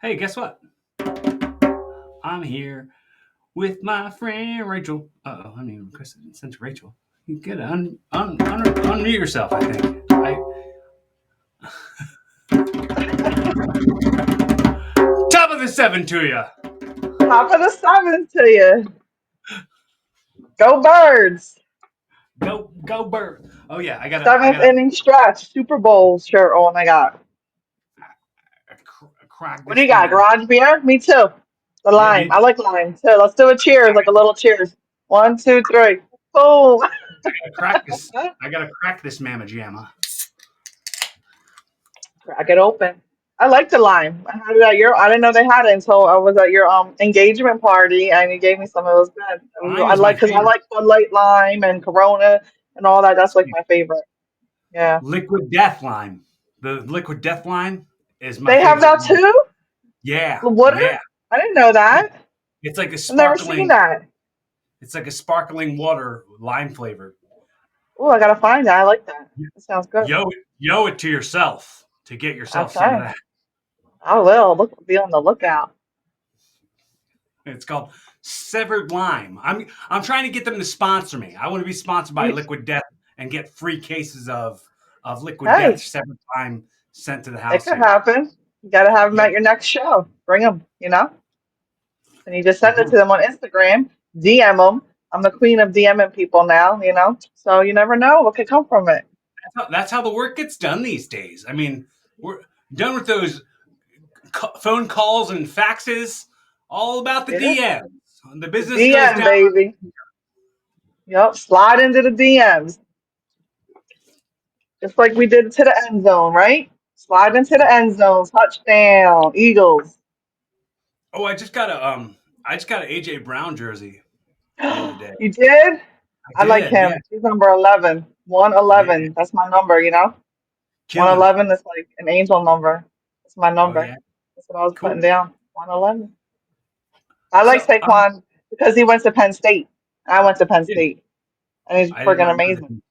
Hey, guess what? I'm here with my friend Rachel. Oh, I mean, Chris didn't send to Rachel. You gotta unmute yourself, I think. Top of the seven to you. Top of the seventh to you. Go Birds. Go bird. Oh yeah, I Seventh gotta inning stretch. Super Bowl shirt on I got. crack What do this you got? beer. Garage beer? Me too. The Yeah, lime. dude. I like lime too. Let's do a cheers, like a little cheers. One, two, three. Boom. Crack this. I gotta crack this mamma jamma. Crack it open. I like the lime. I had it at your. I didn't know they had it until I was at your engagement party, and you gave me some of those. Good. Lime I is my like because I favorite. like Bud Light lime and Corona and all that. That's like my favorite. Yeah. Liquid Death Lime. The Liquid Death Lime is my They have favorite. that too. Yeah, The water? yeah. I didn't know that. It's like a I've never seen sparkling. that. It's like a sparkling water, lime flavored. Oh, I gotta find that. I like that. That sounds good. Yo it to yourself to get yourself some of Okay. that. I will. Be on the lookout. It's called Severed Lime. I'm trying to get them to sponsor me. I want to be sponsored by You, Liquid Death and get free cases of Liquid Death hey, Severed Lime sent to the it house could here. happen. You gotta have them Yeah. at your next show. Bring them, and you just send it Mhm. to them on Instagram, DM them. I'm the queen of DMing people now. So you never know what could come from it. That's how the work gets done these days. I mean, we're done with those phone calls and faxes. All about the Yeah. DMs. The business goes DM, down. baby. Yep. Slide into the DMs. Just like we did to the end zone, right? Slide into the end zone. Touchdown. Eagles. Oh, I just got an AJ Brown jersey the other day. You did? I I like did, yeah, him. He's number 11. yeah, 111. That's my number. killing it. 111 is like an angel number. That's my Oh number. yeah, That's what I was putting cool. down. 111. I like So Saquon because he went to Penn State. I went to Penn yeah, State. And he's I did freaking not know amazing. that,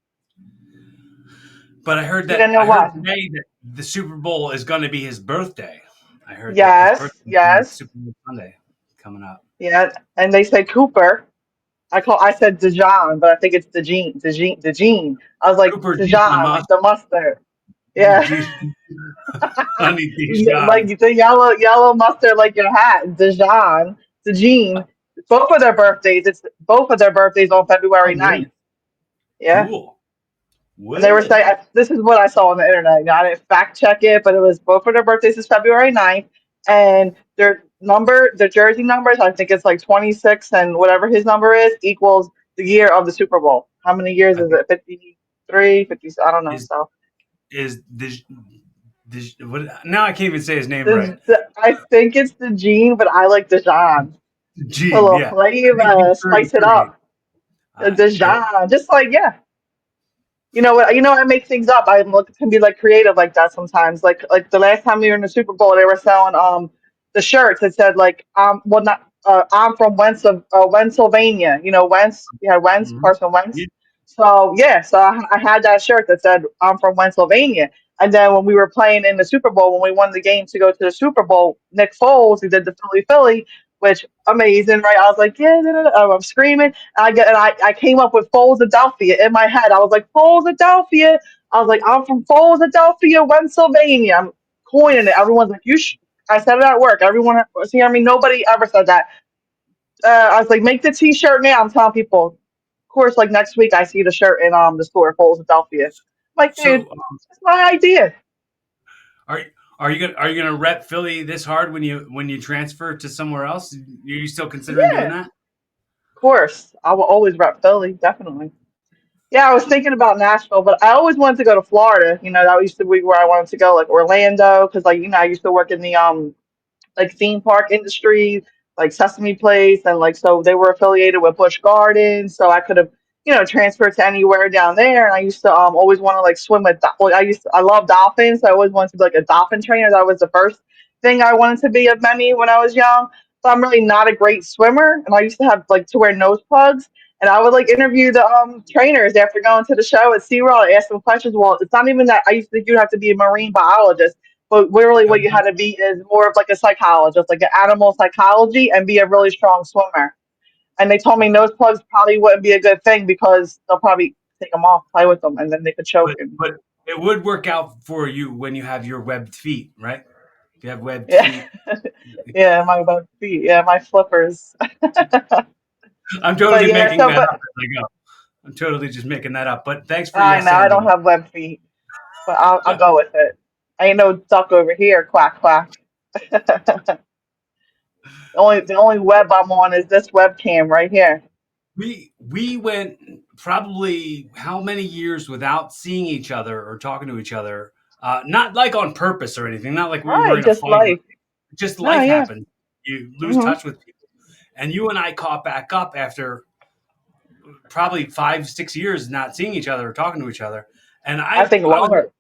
but I heard You that didn't know I heard what? today that the Super Bowl is going to be his birthday. I heard that his Yes, birthday is gonna be yes. Super Bowl Sunday coming up. Yeah. And they say Cooper. I said DeJohn, but I think it's DeGene. I was like Cooper Dijon DeJohn, like Moss, the mustard. Yeah. Honey Like Dijon. the yellow mustard, like your hat, Dijon, DeJean. Both of their birthdays. It's both of their birthdays on Oh February really? 9th. Yeah. Cool. And they were Whoa. saying, this is what I saw on the internet. I didn't fact check it, but it was both of their birthdays is February 9th. And their jersey numbers, I think it's like 26 and whatever his number is, equals the year of the Super Bowl. How many years I is think it? 53, 50, I don't know. is So is the what? Now I can't even say his name right. I think it's the Gene, but I like Dijon. A Gene, little yeah. I think he's flavor, spice it 33. up. The Yeah. Dijon, just like, yeah. You know what? I make things up. I look can be like creative like that sometimes. Like the last time we were in the Super Bowl, they were selling the shirts that said like well not I'm from Pennsylvania. Wentz. You had Wentz, Mhm. Carson Wentz. Yeah. So yeah, so I had that shirt that said I'm from Pennsylvania. And then when we were playing in the Super Bowl, when we won the game to go to the Super Bowl, Nick Foles, he did the Philly, which amazing, right? I was like, yeah, da, da, da. I'm screaming. I came up with Philadelphia in my head. I was like, Philadelphia. I was like, I'm from Philadelphia, Pennsylvania. I'm coining it. Everyone's like, I said it at work. Everyone was hearing me. Nobody ever said that. I was like, make the T-shirt now. I'm telling people. Of course, like next week, I see the shirt in the store, Philadelphia. I'm like, dude, So, that's my idea. are are you gonna rep Philly this hard when you transfer to somewhere else? Are you still considering doing Yeah, that? of course. I will always rep Philly, definitely. Yeah, I was thinking about Nashville, but I always wanted to go to Florida. That used to be where I wanted to go, like Orlando, because I used to work in the like theme park industry, like Sesame Place, and like so they were affiliated with Busch Gardens, so I could have transferred to anywhere down there. And I used to always want to like swim with. Well, I love dolphins. So I always wanted to be like a dolphin trainer. That was the first thing I wanted to be of many when I was young. But I'm really not a great swimmer, and I used to have like to wear nose plugs. And I would like interview the trainers after going to the show at SeaWorld. I ask them questions. Well, it's not even that I used to think you'd have to be a marine biologist, but really what you had to be is more of like a psychologist, like an animal psychology, and be a really strong swimmer. And they told me nose plugs probably wouldn't be a good thing because they'll probably take them off, play with them, and then they could choke. And but it would work out for you when you have your webbed feet, right? If you have webbed yeah, feet. yeah, my both feet, yeah, my flippers. I'm But totally yeah, making so that but up as I go. I'm totally just making that up. But thanks for I yes know I don't ending. have web feet, but I'll go with it. Ain't no duck over here, quack quack. The only web I'm on is this webcam right here. We went probably how many years without seeing each other or talking to each other. Not like on purpose or anything. Not like we were Right, in a just fight. life. Just No, life yeah. happens. You lose hmm touch with people, and you and I caught back up after probably 5 6 years not seeing each other or talking to each other. And I think I was longer.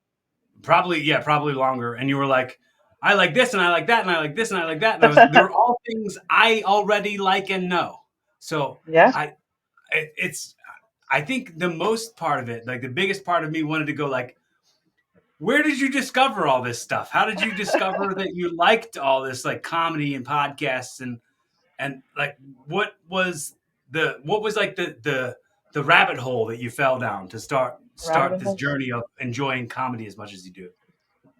probably, yeah, probably longer. And you were like, I like this and I like that and I like this and I like that. And I was, they're all things I already like and know. So Yeah, I, it's, I think the most part of it, like the biggest part of me wanted to go like, where did you discover all this stuff? How did you discover that you liked all this like comedy and podcasts and like what was like the rabbit hole that you fell down to start rabbit this hole. journey of enjoying comedy as much as you do?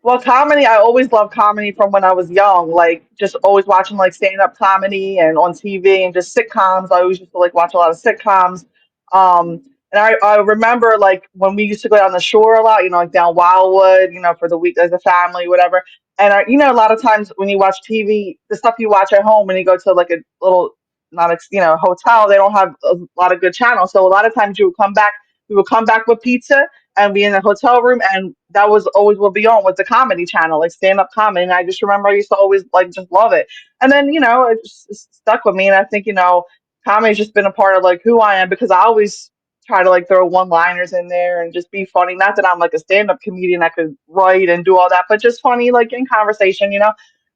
Well, comedy, I always loved comedy from when I was young. Like, just always watching like stand-up comedy and on TV and just sitcoms. I always used to like watch a lot of sitcoms. And I remember like when we used to go down the shore a lot, like down Wildwood, for the week as a family, whatever. And a lot of times when you watch TV, the stuff you watch at home when you go to like a little, not hotel, they don't have a lot of good channels. So a lot of times we would come back with pizza and be in the hotel room, and that was always what be on with the comedy channel, like stand up comedy. And I just remember I used to always like just love it. And then it stuck with me, and I think comedy's just been a part of like who I am because I always try to like throw one liners in there and just be funny. Not that I'm like a stand up comedian that could write and do all that, but just funny like in conversation.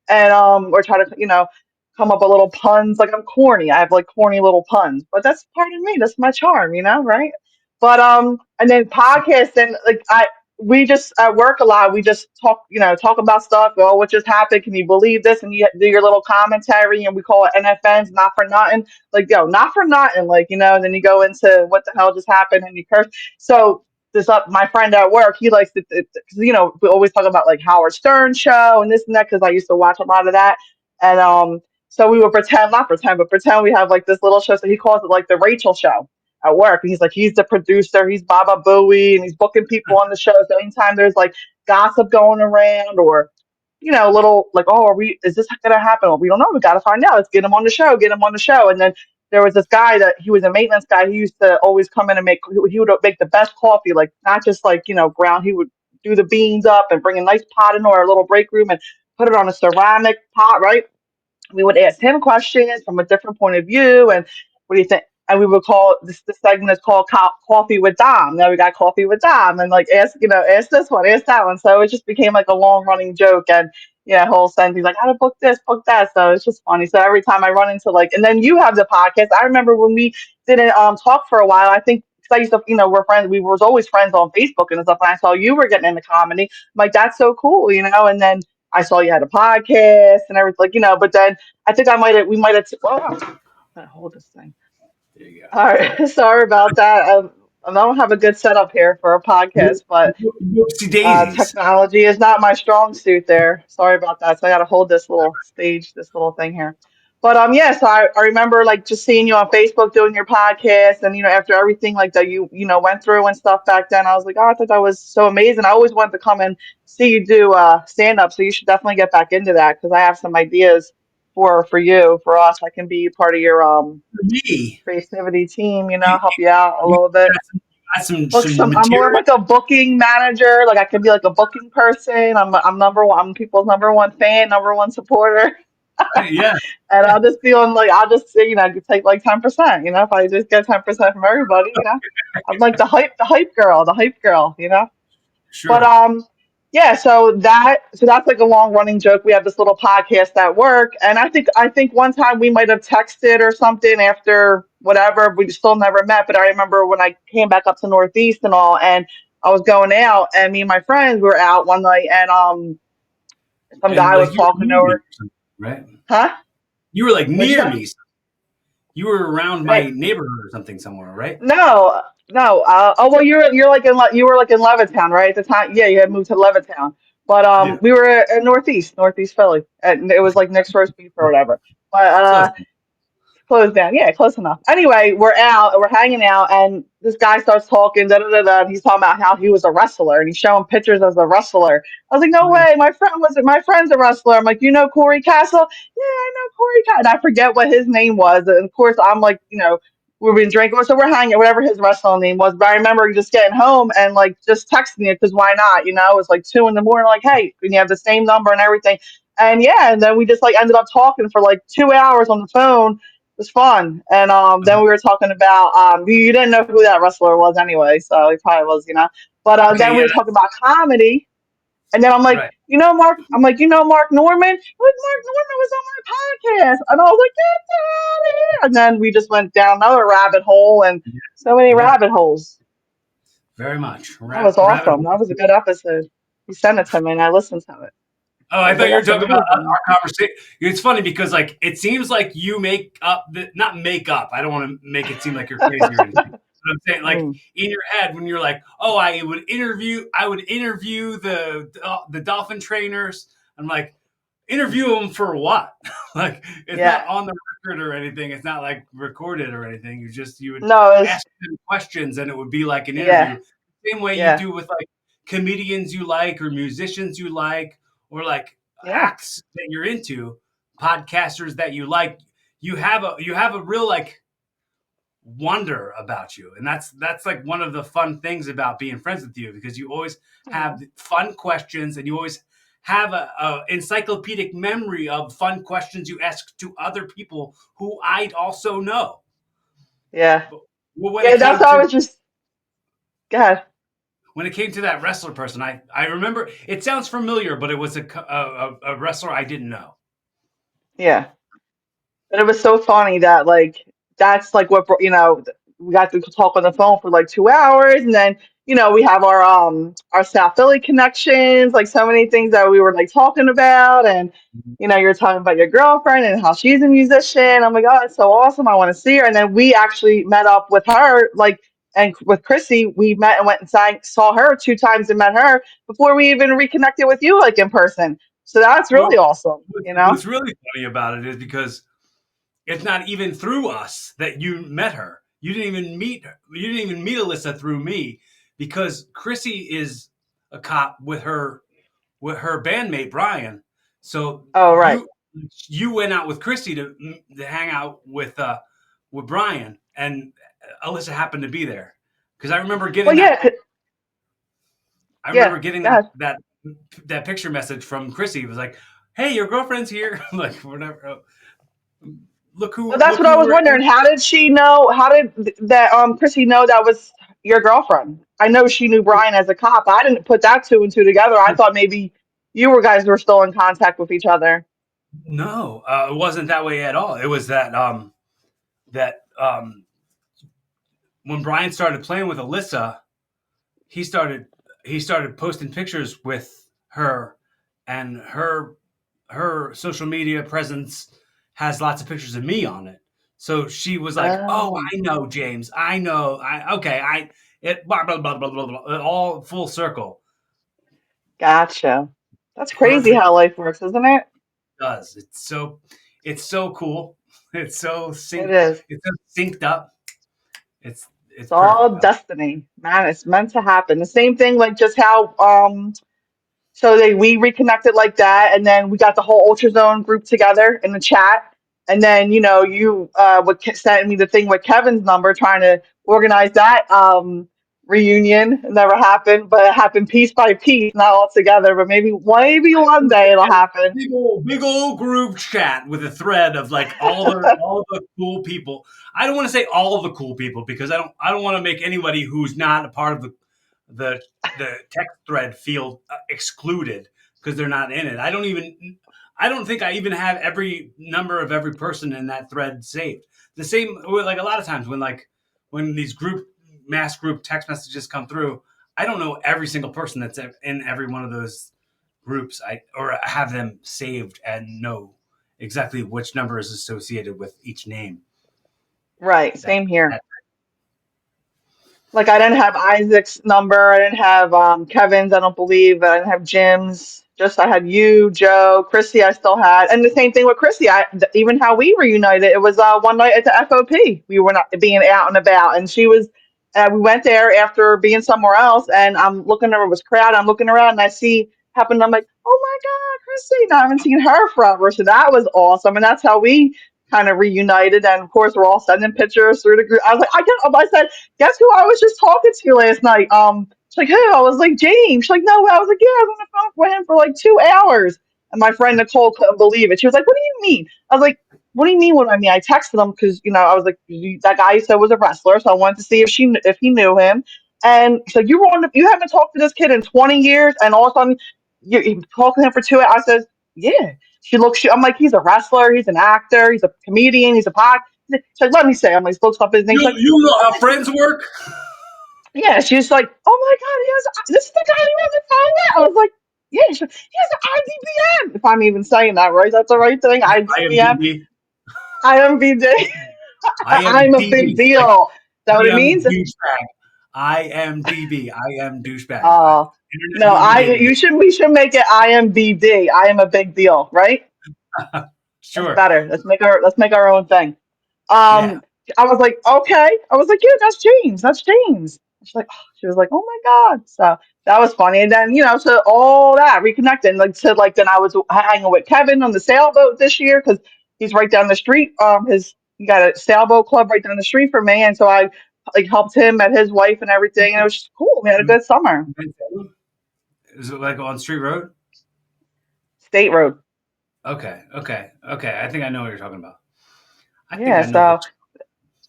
And or try to come up with little puns. Like I'm corny. I have like corny little puns, but that's part of me. That's my charm, right? But and then podcasts and like we just at work a lot. We just talk about stuff. Oh, what just happened? Can you believe this? And you do your little commentary, and we call it NFNs, not for nothing. Like not for nothing. Like and then you go into what the hell just happened, and you curse. So this up my friend at work, he likes to because we always talk about like Howard Stern show and this and that because I used to watch a lot of that. And so we would pretend, not pretend, but pretend we have like this little show. So he calls it like the Rachel show at work. He's like, he's the producer, he's Baba Booey, and he's booking people on the show. So anytime there's like gossip going around or, little like, oh, is this gonna happen? Well, we don't know. We gotta find out. Let's get him on the show, get him on the show. And then there was this guy that he was a maintenance guy. He used to always come in and he would make the best coffee, like not just like, ground. He would do the beans up and bring a nice pot into our little break room and put it on a ceramic pot, right? We would ask him questions from a different point of view and what do you think, and we would call this segment is called coffee with Dom. Now we got coffee with Dom and like ask this one, ask that one. So it just became like a long running joke. And whole sentence, he's like, how to book this, book that. So it's just funny. So every time I run into like, and then you have the podcast. I remember when we didn't talk for a while. I think because I used to, we're friends. We were always friends on Facebook and stuff. And I saw you were getting into comedy. I'm like, that's so cool. And then I saw you had a podcast and everything, but then I think we might have, oh, hold this thing. There you go. All right. Sorry about that. I don't have a good setup here for a podcast, but Whoopsie daisies. technology is not my strong suit there. Sorry about that. So I got to hold this little stage, this little thing here. But yes, I remember like just seeing you on Facebook doing your podcast, and after everything like that you went through and stuff back then, I was like, oh, I thought that was so amazing. I always wanted to come and see you do stand up, so you should definitely get back into that because I have some ideas for you, for us. I can be part of your For me, creativity team, you, help you out a you little bit. got Book some some. I'm more of material. like a booking manager. Like I can be like a booking person. I'm number one. I'm people's number one fan, number one supporter. Yeah, And I'll just be on like I'll just say, take like 10%. If I just get 10% from everybody. I'm like the hype girl. But sure. yeah, so that's like a long running joke. We have this little podcast at work, and I think one time we might have texted or something after whatever. We still never met, but I remember when I came back up to Northeast and all, and I was going out, and me and my friends were out one night, and Some And guy was like you were talking to near me her. or something, right? Huh? You were like What'd you near say? me. You were around my neighborhood or something somewhere, right? No, no. Oh well, you're like you were like in Levittown, right? At the time, yeah, you had moved to Levittown, but Yeah. we were at Northeast Philly, and it was like next roast beef or whatever. But Close. closed down. Yeah, close enough. Anyway, we're hanging out, and this guy starts talking, da da da da. And he's talking about how he was a wrestler, and he's showing pictures as a wrestler. I was like, no way, my friend's a wrestler. I'm like, you know Cory Kastle? Yeah, I know Cory Kastle. And I forget what his name was, and of course, I'm like, we've been drinking, so we're hanging, whatever his wrestling name was. But I remember just getting home and like just texting it because why not? It was like 2 in the morning, like, hey, can you have the same number and everything? And yeah, and then we just like ended up talking for like 2 hours on the phone was fun. And then we were talking about you didn't know who that wrestler was anyway, so he probably was. But Okay, then we yeah, were talking about comedy, and then I'm like, right. Mark. I'm like, Mark Norman. Like Mark Norman was on my podcast, and I was like, get out of here. And then we just went down another rabbit hole, and Yeah, so many yeah, rabbit holes. very much. That was Rabbit awesome. hole. That was a good episode. You sent it to me, and I listened to it. Oh, I I was thought like, you were that's talking about amazing. our conversation. It's funny because like it seems like you make up not make up. I don't want to make it seem like you're crazy or anything. But I'm saying like Mm, in your head when you're like, oh, I would interview the dolphin trainers. I'm like, interview them for what? Like it's not yeah. on the record or anything. It's not like recorded or anything. You would No, it's ask them questions and it would be like an yeah, interview. Same way you yeah, do with like comedians you like or musicians you like or like yeah. acts that you're into, podcasters that you like. You have a real like wonder about you, and that's like one of the fun things about being friends with you because you always Mm, have fun questions and you always have a encyclopedic memory of fun questions you ask to other people who I'd also know. yeah. But well, Yeah, that's why I was just God. when it came to that wrestler person, I remember it sounds familiar, but it was a wrestler I didn't know. Yeah. But it was so funny that like that's like we got to talk on the phone for like 2 hours, and then we have our South Philly connections, like so many things that we were like talking about, and you're talking about your girlfriend and how she's a musician. I'm like, oh, it's so awesome. I want to see her. And then we actually met up with her, like, and with Chrissy, we met and went and saw her 2 times and met her before we even reconnected with you, like in person. So that's really Well, awesome, what's really funny about it is because it's not even through us that you met her. You didn't even meet her. You didn't even meet Alyssa through me because Chrissy is a cop with her bandmate Brian. So Oh, right. you went out with Chrissy to hang out with Brian, and Alyssa happened to be there because Well, yeah, I yeah, remember getting God. that picture message from Chrissy. It was like, "Hey, your girlfriend's here." Like whatever. Well, that's Look what I who was we're. wondering. How did she know? How did that Chrissy know that was your girlfriend? I know she knew Brian as a cop. I didn't put that two and two together. I thought maybe you were guys were still in contact with each other. No, it wasn't that way at all. It was that when Brian started playing with Alyssa, he started he started posting pictures with her, and her social media presence has lots of pictures of me on it. So she was like, "Oh, Oh, I know James. I know. I okay. I it blah blah blah blah blah blah. All full circle. gotcha. That's crazy Perfect how life works, isn't it? does. It's so cool. It is. It's so synced up. It's It's all perfect. destiny, man. It's meant to happen. The same thing, like just how so we reconnected like that, and then we got the whole Ultrazone group together in the chat. And then you would send me the thing with Kevin's number, trying to organize that reunion. It never happened, but it happened piece by piece, not all together. But maybe one day it'll happen. Big old group chat with a thread of like all the cool people. I don't want to say all of the cool people because I don't want to make anybody who's not a part of the the text thread feel excluded because they're not in it. I don't think I even have every number of every person in that thread saved. The same like a lot of times when these mass group text messages come through, I don't know every single person that's in every one of those groups, I or have them saved and know exactly which number is associated with each name. Right, That same here. that Like I didn't have Isaac's number. I didn't have Kevin's. I don't believe. I didn't have Jim's. Just I had you, Joe, Chrissy. I still had, and the same thing with Chrissy. Even how we reunited. It was one night at the FOP. We were not being out and about, and she was. We went there after being somewhere else, and I'm looking over. It was crowded. I'm looking around, and I see happened. I'm like, oh my God, Chrissy! Now I haven't seen her forever, so that was awesome, and that's how we kind of reunited. And of course, we're all sending pictures through the group. I was like, I get. I said, guess who I was just talking to last night? She's like, who? I was like, James. She's like, no. I was like, yeah, I was on the phone with him for like 2 hours. And my friend Nicole couldn't believe it. She was like, what do you mean? I was like, what do you mean? What do I mean? I texted him because I was like, that guy you said was a wrestler, so I wanted to see if he knew him. And she's like, you haven't talked to this kid in 20 years, and all of a sudden you talked to him for 2 hours. I said, yeah. I'm like, he's a wrestler, he's an actor, he's a comedian, he's a pod. She's like, let me say. I'm like, looks up his name. She's like, you know how friends work. yeah, she was like, "Oh my God, this is the guy who has a phone." I was like, "Yeah." She's like, "He has an IDBM." If I'm even saying that right, that's the right thing. IDBM, IMDb. IMBD. I'm a IMDb. big It's like deal. Is that what I it am means? douchebag. IMDb. I am douchebag. Uh, Internet no, movie you database. should. We should make it IMBD. I am a big deal, right? That's Sure. better. Let's make our own thing. Yeah. Um, I was like, okay. I was like, yeah, that's James. That's James. She was like, oh my God. So that was funny. And then, so all that reconnecting, like said, like then I was hanging with Kevin on the sailboat this year because he's right down the street. He got a sailboat club right down the street from me, and so I like helped him met his wife and everything, and it was just cool. We had a good summer. Is it like on Street Road? State Road. Okay. Okay. Okay. I think I know what you're talking about. I think Yeah. I know what. So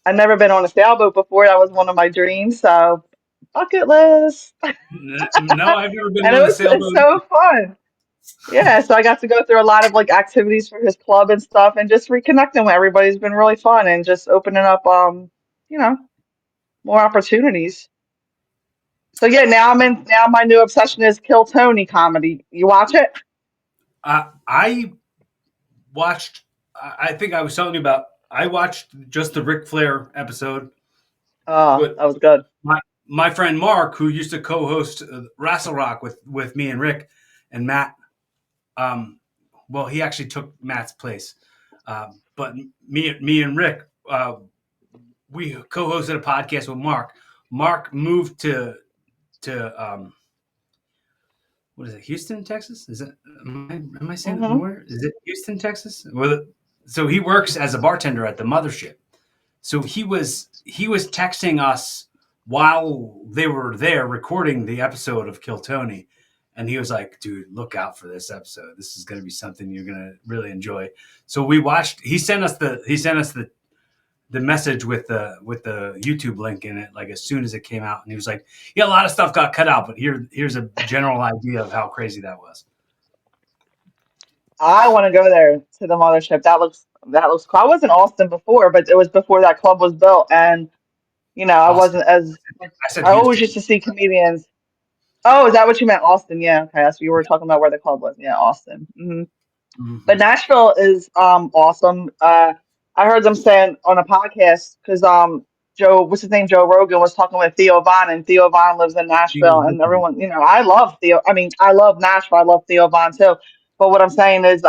I've never been on a sailboat before. That was one of my dreams. So bucket list. No, I've never been And on a it's sailboat. so fun. Yeah, so I got to go through a lot of like activities for his club and stuff, and just reconnecting with everybody's been really fun, and just opening up you know, more opportunities. So yeah, now my new obsession is Kill Tony comedy. You watch it? I watched. I think I was telling you about. I watched just the Ric Flair episode Oh, with that was good. my friend Mark, who used to co-host Wrestle Rock with me and Rick and Matt. Um, well, he actually took Matt's place, but me and Rick, we co-hosted a podcast with Mark. Mark moved to what is it? Houston, Texas? Is it? Am I saying it? Hmm. Where is it? Houston, Texas? So he works as a bartender at the mothership. So he was texting us while they were there recording the episode of Kill Tony, and he was like, "Dude, look out for this episode. This is going to be something you're going to really enjoy." So we watched. He sent us the message with the YouTube link in it, like as soon as it came out, and he was like, "Yeah, a lot of stuff got cut out, but here's a general idea of how crazy that was." I want to go there to the mothership. That looks cool. I was in Austin before, but it was before that club was built, and I Austin. wasn't as I said I always used Houston. to see comedians. Oh, is that what you meant? Austin? Yeah, okay. That's what you were talking about where the club was. Yeah, Austin. But Hmm. Nashville is awesome. I heard them saying on a podcast because Joe, what's his name, Joe Rogan was talking with Theo Von, and Theo Von lives in Nashville, and everyone, I love Theo. I mean, I love Nashville. I love Theo Von too. But what I'm saying is,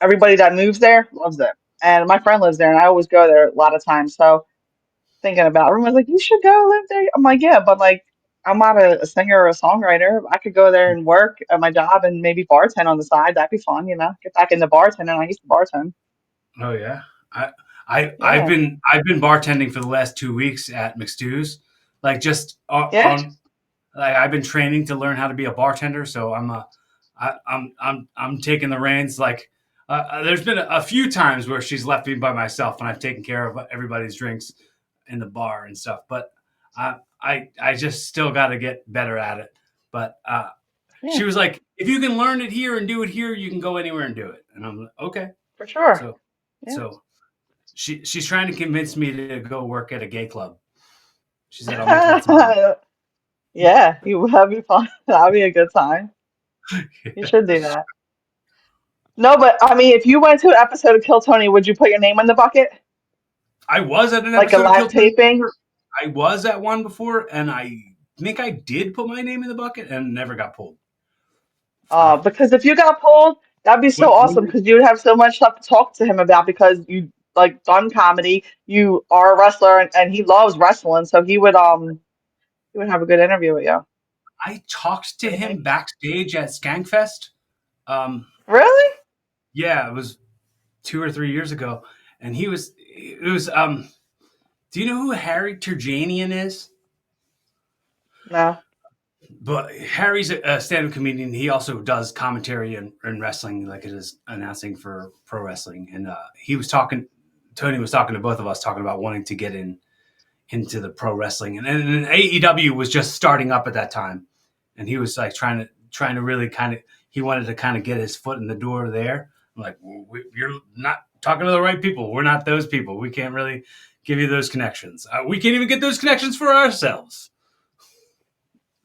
everybody that moves there loves it, and my friend lives there, and I always go there a lot of times. So thinking about. Everyone's like, you should go live there. I'm like, yeah, but like, I'm not a singer or a songwriter. I could go there and work at my job and maybe bartend on the side. That'd be fun, Get back into bartending. I used to bartend. Oh yeah. I I've Yeah, been bartending for the last 2 weeks at McStew's, like just yeah, on like I've been training to learn how to be a bartender. So I'm taking the reins. Like there's been a few times where she's left me by myself and I've taken care of everybody's drinks in the bar and stuff. But I just still got to get better at it. But yeah, she was like, if you can learn it here and do it here, you can go anywhere and do it. And I'm like, okay. for sure. So Yeah. so she's trying to convince me to go work at a gay club. She said I'll make lots of money. Yeah, you that'd be fun. That'd be a good time. You should do that. No, but I mean, if you went to an episode of Kill Tony, would you put your name in the bucket? I was at an Like a episode of live Kill Tony taping? before. I was at one before, and I think I did put my name in the bucket and never got pulled. Because if you got pulled, that'd be so awesome because you would have so much stuff to talk to him about because you like done comedy, you are a wrestler and he loves wrestling, so he would have a good interview with you. I talked to What do you him think? backstage at Skankfest. Um, Really? yeah, it was 2 or 3 years ago, and it was. Do you know who Harry Turjanian is? No. But Harry's a stand-up comedian. He also does commentary and wrestling, like it is announcing for pro wrestling. And he was talking. Tony was talking to both of us, talking about wanting to get into the pro wrestling, and AEW was just starting up at that time, and he was like trying to really kind of he wanted to kind of get his foot in the door there. I'm like, you're not talking to the right people. We're not those people. We can't really give you those connections. We can't even get those connections for ourselves.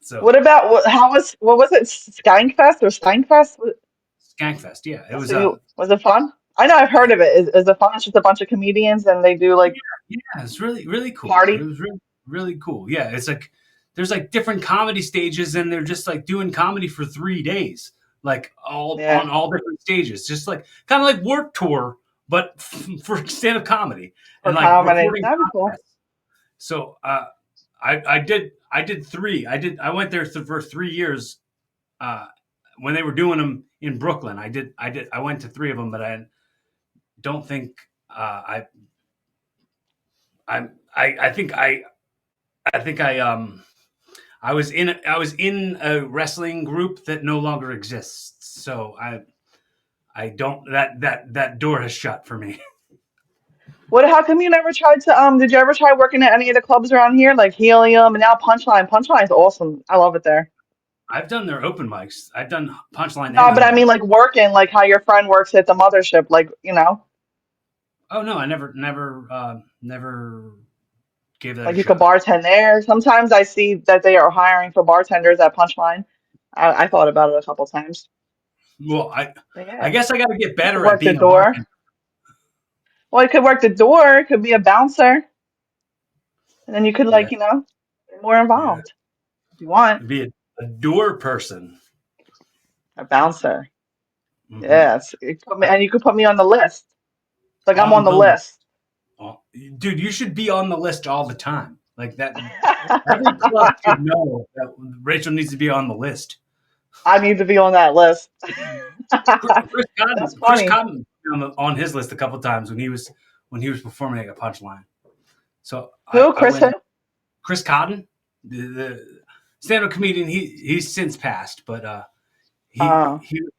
So What about what was it? Skankfest or Steinfest? Skankfest, yeah, it was So you was it fun? I know I've heard of it. Is it fun? It's just a bunch of comedians and they do yeah, like yeah, it's really cool. It party. was really cool. Yeah, it's like there's like different comedy stages, and they're just like doing comedy for 3 days, like all Yeah, on all different stages, just like kind of like Warped Tour, but for stand up comedy for and like comedy. recording That'd be cool. contests. So I did three. I went there for 3 years uh, when they were doing them in Brooklyn. I went to three of them, but I don't think I think I was in a wrestling group that no longer exists. So I don't that door has shut for me. What? How come you never tried to? Did you ever try working at any of the clubs around here, like Helium and now Punchline? Punchline's awesome. I love it there. I've done their open mics. I've done Punchline and No, but I mean Helium. like working, like how your friend works at the mothership, like Oh no, I never gave that a like you could shot. bartend there. Sometimes I see that they are hiring for bartenders at Punchline. I thought about it a couple times. Well, But I yeah, guess I got to get you could better at work the being a door. bartender. Well, you could work the door. It could be a bouncer, and then you could Yeah, get more yeah, involved if you want. be a door person. A bouncer. Hmm. Yes, and you could put me on the list. Like I'm on On the the list. Oh, dude, you should be on the list all the time. Like that, every club should know that Rachel needs to be on the list. I need to be on that list. Chris Cotton, That's funny. on his list a couple times when he was performing at Punchline. So Who? I Chris who? went. Chris Cotton, the stand-up comedian. He's since passed, but Uh, he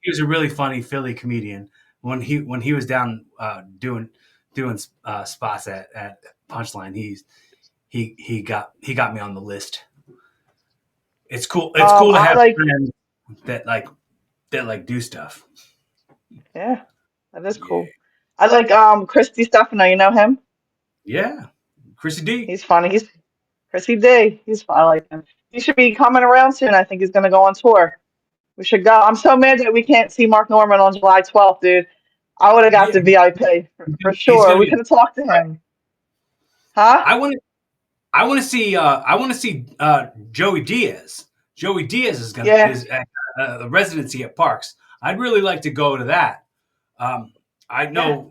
was a really funny Philly comedian when he was down doing spots at Punchline. He got me on the list. It's cool. It's cool to I have like. friends that like do stuff. Yeah, that is Yeah, cool. I like Christy Stefano. You know him? yeah. Chrissy D. He's funny. He's Chrissy D. He's fun. I like him. He should be coming around soon. I think he's gonna go on tour. We should go. I'm so mad that we can't see Mark Norman on July 12th, dude. I would have got Yeah, the VIP for he's sure. gonna We be. could have talked to him. Huh? I want to. I want to see Joey Diaz. Joey Diaz Yeah, is at the residency at Parks. I'd really like to go to that. Um, I yeah. know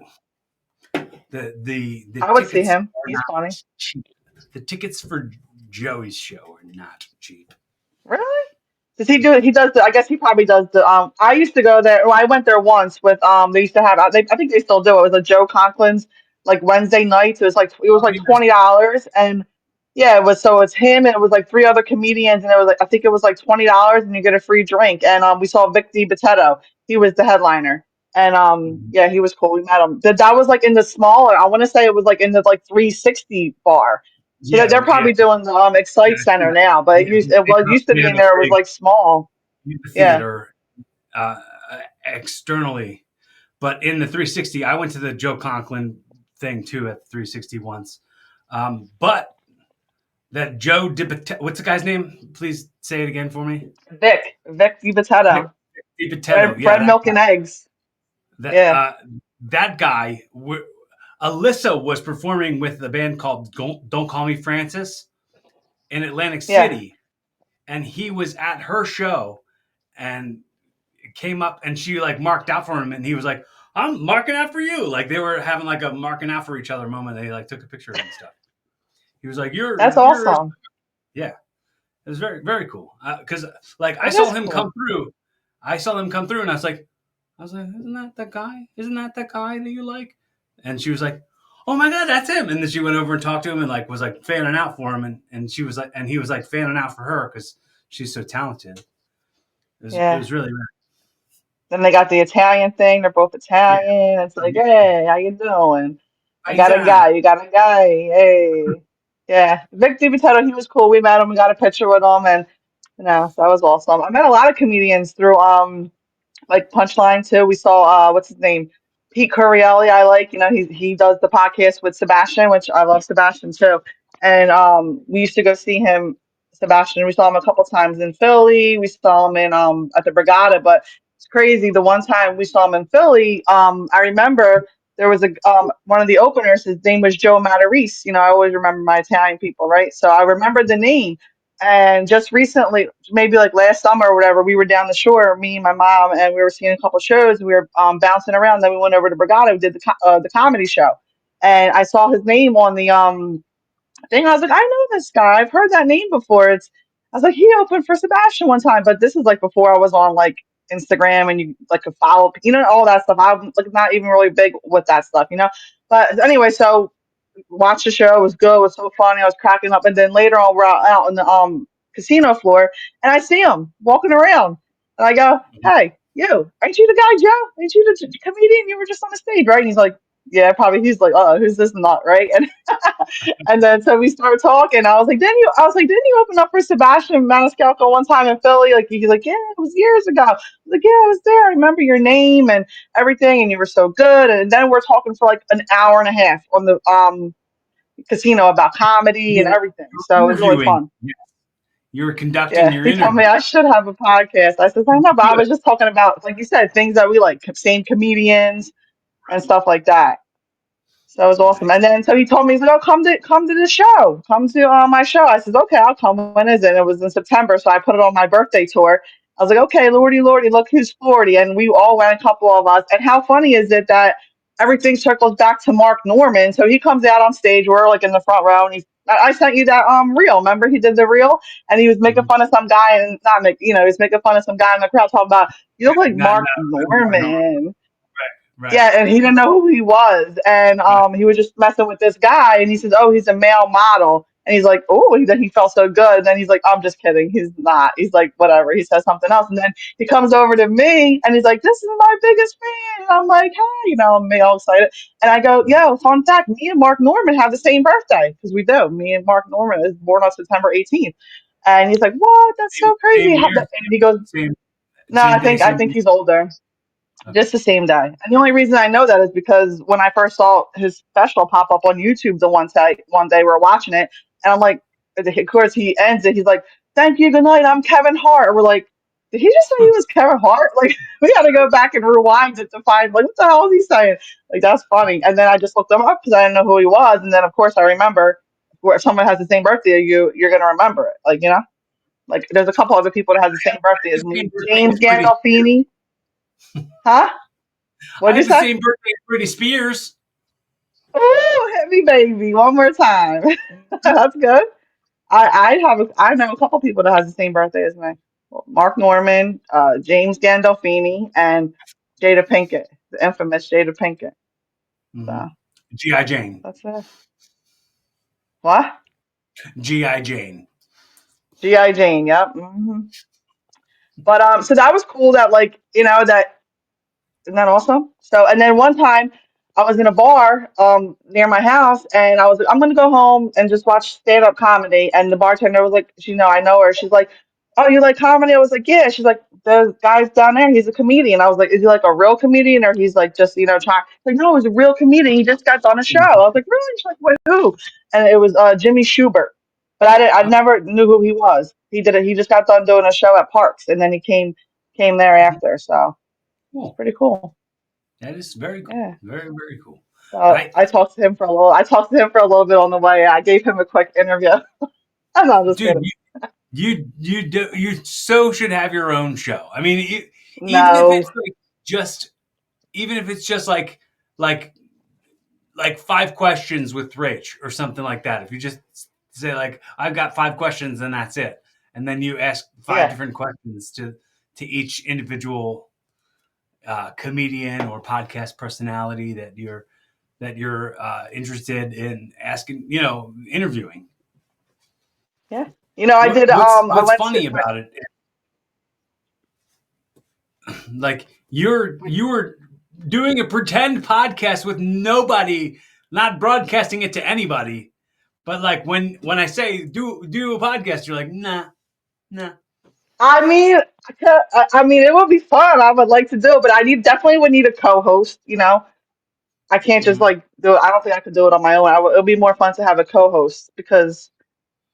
the I would see tickets him. are He's not funny. cheap. The tickets for Joey's show are not cheap. Really? Does he do it? He does the, I guess he probably does the I used to go there. Well, I went there once with they used to have I think they still do it. It was a Joe Conklin's like Wednesday nights. It was Oh like yes. $20 and yeah, it was so it's him and it was like three other comedians and it was like I think it was like $20 and you get a free drink. And we saw Vic DiBitetto. He was the headliner. And Mhm. yeah, he was cool. We met him. That was like in the smaller, I want to say it was like in the like 360 bar. So that Yeah, they're yeah, probably doing the Excite Center now, but yeah. it used to We be have in a there. It was big like small. Yeah. theater uh, externally, but in the 360, I went to the Joe Conklin thing too at 360 once. But that Joe Dibit, what's the guy's name? Please say it again for me. Vic Vic, DiBitetto. Potato. Yeah, Bread, that milk, and eggs. that Yeah, that guy. Alyssa was performing with the band called Don't Call Me Francis in Atlantic yeah. City, and he was at her show and came up and she like marked out for him and he was like, I'm marking out for you. Like they were having like a marking out for each other moment. They like took a picture and stuff. He was like, That's you're awesome. yeah. It was very, very cool. Because like I It saw is him come cool. through. I saw him come through and I was like, isn't that that guy? Isn't that that guy that you like? And she was like, oh my God, that's him. And then she went over and talked to him and like was like fanning out for him. And she was like, and he was like fanning out for her because she's so talented. It Yeah. was really, really Then they got the Italian thing. They're both yeah. Italian. It's like, Yeah. hey, how you doing? I got a Paisano. guy. You got a guy. Hey. Yeah. Vic DiVitato, he was cool. We met him. We got a picture with him, and so that was awesome. I met a lot of comedians through like Punchline too. We saw what's his name? Pete Curielli. I like, he does the podcast with Sebastian, which I love Sebastian too. And we used to go see him, Sebastian. We saw him a couple times in Philly. We saw him in at the Brigada, but it's crazy. The one time we saw him in Philly, I remember there was a one of the openers. His name was Joe Matarese. I always remember my Italian people, right? So I remembered the name. And just recently, maybe like last summer or whatever, we were down the shore, me and my mom, and we were seeing a couple shows. We were bouncing around. Then we went over to Brigado, we did the comedy show, and I saw his name on the thing. I was like, I know this guy. I've heard that name before. I was like, he opened for Sebastian one time, but this is like before I was on like Instagram and you like could follow, all that stuff. I'm like not even really big with that stuff. But anyway, so watched the show. It was good. It was so funny. I was cracking up. And then later on, we're out on the casino floor, and I see him walking around, and I go, "Hey, you! Ain't you the guy, Joe? Ain't you the comedian? You were just on the stage, right?" And he's like, "Yeah, probably." He's like, "Oh, who's this nut, right?" And then so we started talking. I was like, "Didn't you?" I was like, "Didn't you open up for Sebastian Maniscalco one time in Philly?" Like he's like, "Yeah, it was years ago." I was like, "Yeah, I was there. I remember your name and everything, and you were so good." And then we're talking for like an hour and a half on the casino about comedy You and were everything. So it was really interviewing. fun. Yeah. You were conducting Yeah, your he told interview. me I should have a podcast. I said, I know, but I Good. was just talking about, like you said, things that we like, same comedians and stuff like that. So it was awesome. Nice. And then so he told me, he's like, "Oh, come to the show. Come to my show." I said, "Okay, I'll come. When is it?" And it was in September, so I put it on my birthday tour. I was like, "Okay, Lordy, Lordy, look who's 40." And we all went, a couple of us. And how funny is it that everything circles back to Mark Norman? So he comes out on stage. We're like in the front row, and I sent you that reel. Remember, he did the reel, and he was making Mhm. fun of some guy, and not make, he was making fun of some guy in the crowd, talking about, "You look like Not Mark more normal. Norman." Right. Yeah, and he didn't know who he was, and Right. he was just messing with this guy, and he says, "Oh, he's a male model," and he's like, "Oh," he felt so good, and then he's like, "I'm just kidding, he's not." He's like, "Whatever." He says something else, and then he comes over to me, and he's like, "This is my biggest fan," and I'm like, "Hey," I'm all excited, and I go, Mhm. "Yo, fun fact, me and Mark Norman have the same birthday because we do. Me and Mark Norman is born on September 18th." And he's like, "What? That's Same, so crazy." same year. And he goes, Same "No, same I day. think I Same think year. he's older." Okay. Just the same day. And the only reason I know that is because when I first saw his special pop up on YouTube the one day we were watching it, and I'm like, of course he ends it. He's like, "Thank you, good night. I'm Kevin Hart." And we're like, "Did he just say he was Kevin Hart?" Like we had to go back and rewind it to find like what the hell is he saying? Like that's funny. And then I just looked him up because I didn't know who he was. And then of course I remember where if someone has the same birthday, you're gonna remember it. Like like there's a couple other people that has the same birthday as The same me. birthday James as Britney Spears. Gandolfini, huh? I What'd you have the say? same birthday as Britney Spears. Ooh, hit me, baby, one more time. That's good. I know a couple people that has the same birthday as me. Well, Mark Norman, James Gandolfini, and Jada Pinkett, the infamous Jada Pinkett. Hmm. So G.I. Jane. that's it. What? G.I. Jane. G.I. Jane. Yep. But so that was cool. That like that. Isn't that awesome? So, and then one time I was in a bar near my house, and I was like, I'm gonna go home and just watch stand up comedy. And the bartender was like, I know her. She's like, "Oh, you like comedy?" I was like, "Yeah." She's like, "The guy's down there. He's a comedian." I was like, "Is he like a real comedian, or he's like just trying?" Like, "No, he's a real comedian. He just got on a show." I was like, "Really?" She's like, "Wait, who?" And it was Jimmy Schubert. But I never knew who he was. He did it. He just got done doing a show at Parks, and then he came. came there after. So it's Cool. pretty cool. That is very cool. Yeah. Very, very cool. So I I talked to him for a little. I talked to him for a little bit on the way. I gave him a quick interview. I'm not just dude, kidding. you so should have your own show. I mean, even if it's No. like just even if it's just like like 5 questions with Rach or something like that. If you just say like I've got 5 questions and that's it, and then you ask five Yeah. different questions to each individual comedian or podcast personality that you're interested in asking, interviewing. Yeah. I did. I What's went to. funny about it? Like you were doing a pretend podcast with nobody, not broadcasting it to anybody. But like when I say do a podcast, you're like nah, nah. I mean, I mean, it would be fun. I would like to do it, but I definitely would need a co-host. I can't just Mhm. like do it. I don't think I could do it on my own. It would be more fun to have a co-host because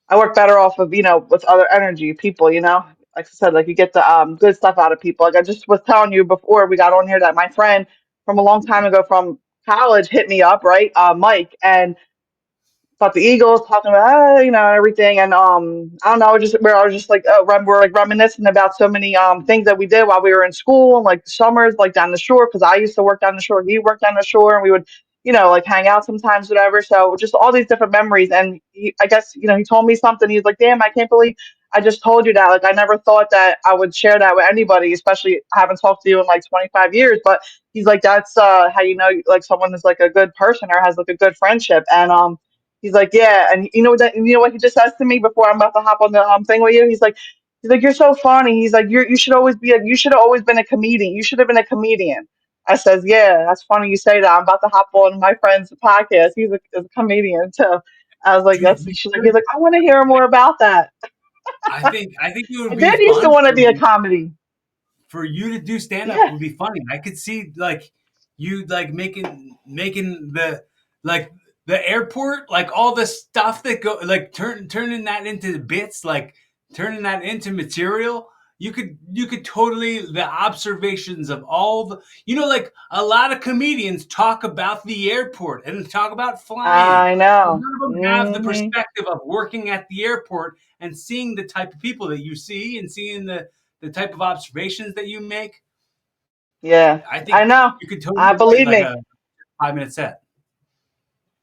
I work better off of, with other energy people, Like I said, like you get the good stuff out of people. Like I just was telling you before we got on here that my friend from a long time ago from college hit me up, right? Mike, and about the Eagles, talking about everything, and I don't know, just where I was just like we're like reminiscing about so many things that we did while we were in school, and like the summers, like down the shore, because I used to work down the shore, he worked down the shore, and we would like hang out sometimes, whatever. So just all these different memories, and I guess he told me something. He's like, "Damn, I can't believe I just told you that. Like I never thought that I would share that with anybody, especially I haven't talked to you in like 25 years, but." He's like, that's how like someone is like a good person or has like a good friendship. And he's like, yeah, and you know what he just says to me before I'm about to hop on the thing with you. He's like, you're so funny. He's like, you should always you should have always been a comedian. You should have been a comedian. I says, yeah, that's funny you say that. I'm about to hop on my friend's podcast. Is a comedian too. I was like, Dude, that's. He's like, I want to hear more about that. I think it I would be did used to fun want to be a comedy. for you to do stand up Yeah, would be funny. I could see like you like making like the airport, like all the stuff that go like turning that into bits, like turning that into material. You could totally the observations of all the like a lot of comedians talk about the airport and talk about flying. I But know. none of them have the perspective of working at the airport and seeing the type of people that you see and seeing the type of observations that you make. Yeah, I I think know. you could I totally write believe like me. a 5 minute set.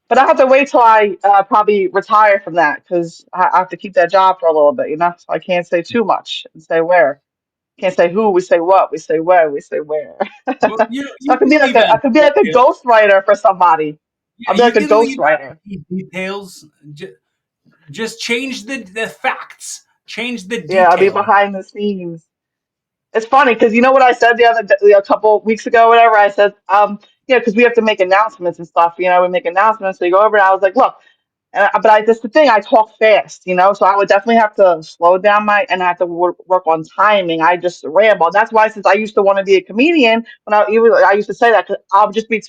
But I have to wait till I probably retire from that because I have to keep that job for a little bit, So I can't say too much and say where. Can't say who. We say what. We say where. We say where. Well, So I you could be can like leave a I out could be like a details. ghostwriter for somebody. I'll Yeah, be you like a can leave out ghostwriter. details. Just change the facts. Change the Yeah, I'll be details. behind the scenes. It's funny because you know what I said the other day, a couple weeks ago, whatever. I said, because we have to make announcements and stuff. We make announcements. So you go over, and I was like, look. But that's the thing. I talk fast, So I would definitely have to slow down and I have to work on timing. I just ramble. That's why, since I used to want to be a comedian, I used to say that 'cause I would just be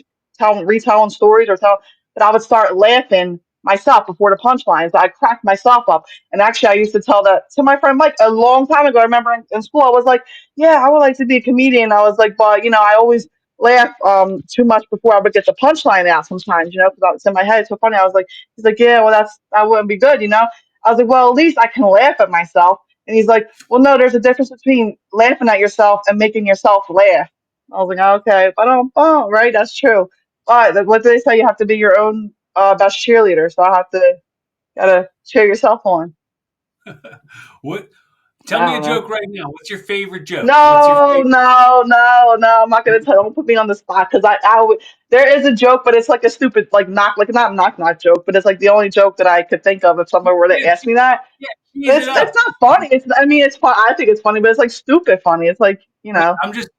retelling stories but I would start laughing myself before the punchlines. I cracked myself up. And actually, I used to tell that to my friend Mike a long time ago. I remember in school, I was like, "Yeah, I would like to be a comedian." I was like, "But I always." Laugh too much before I would get the punchline out sometimes, because it's in my head. It's so funny. I was like, he's like, yeah, well, that wouldn't be good. I was like, well, at least I can laugh at myself. And he's like, well, no, there's a difference between laughing at yourself and making yourself laugh. I was like, okay, but right, that's true. But what do they say? You have to be your own best cheerleader. So I have to gotta cheer yourself on. What? I Tell me a don't know. joke right now. What's your favorite joke? What's your No, favorite? no, no, no. I'm not gonna tell. Don't put me on the spot because there is a joke, but it's like a stupid, like like not knock joke, but it's like the only joke that I could think of if someone were to Yeah, ask me that. yeah, But tease it it's up. not funny. I mean, it's fun. I think it's funny, but it's like stupid funny. It's like I'm go. just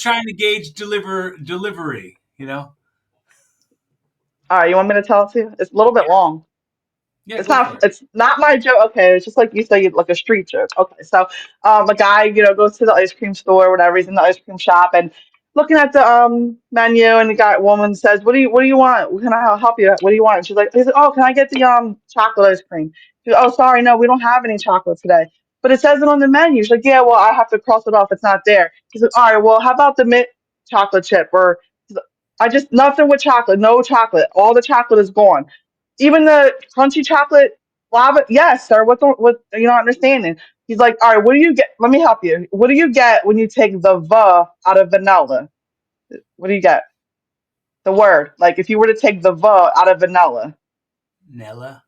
trying to gauge delivery. All right, you want me to tell it to you? It's a little bit Yeah, long. yeah, It's go not. for it. It's not my joke. Okay, it's just like you say, like a street joke. Okay, so a guy, goes to the ice cream store, or whatever. He's in the ice cream shop and looking at the menu, and the guy woman says, what do you want? Can I help you? What do you want?" And he's like, oh, can I get the chocolate ice cream? She's like, oh, sorry, no, we don't have any chocolate today. but it says it on the menu. She's like, yeah, well, I have to cross it off. It's not there. He's like, all right, well, how about the mint chocolate chip? Or I just, nothing with chocolate, no chocolate. All the chocolate is gone. Even the crunchy chocolate lava, yes, sir. What you're not understanding? He's like, all right, what do you get? Let me help you. What do you get when you take the out of vanilla? What do you get? The word. Like if you were to take the out of vanilla. Nella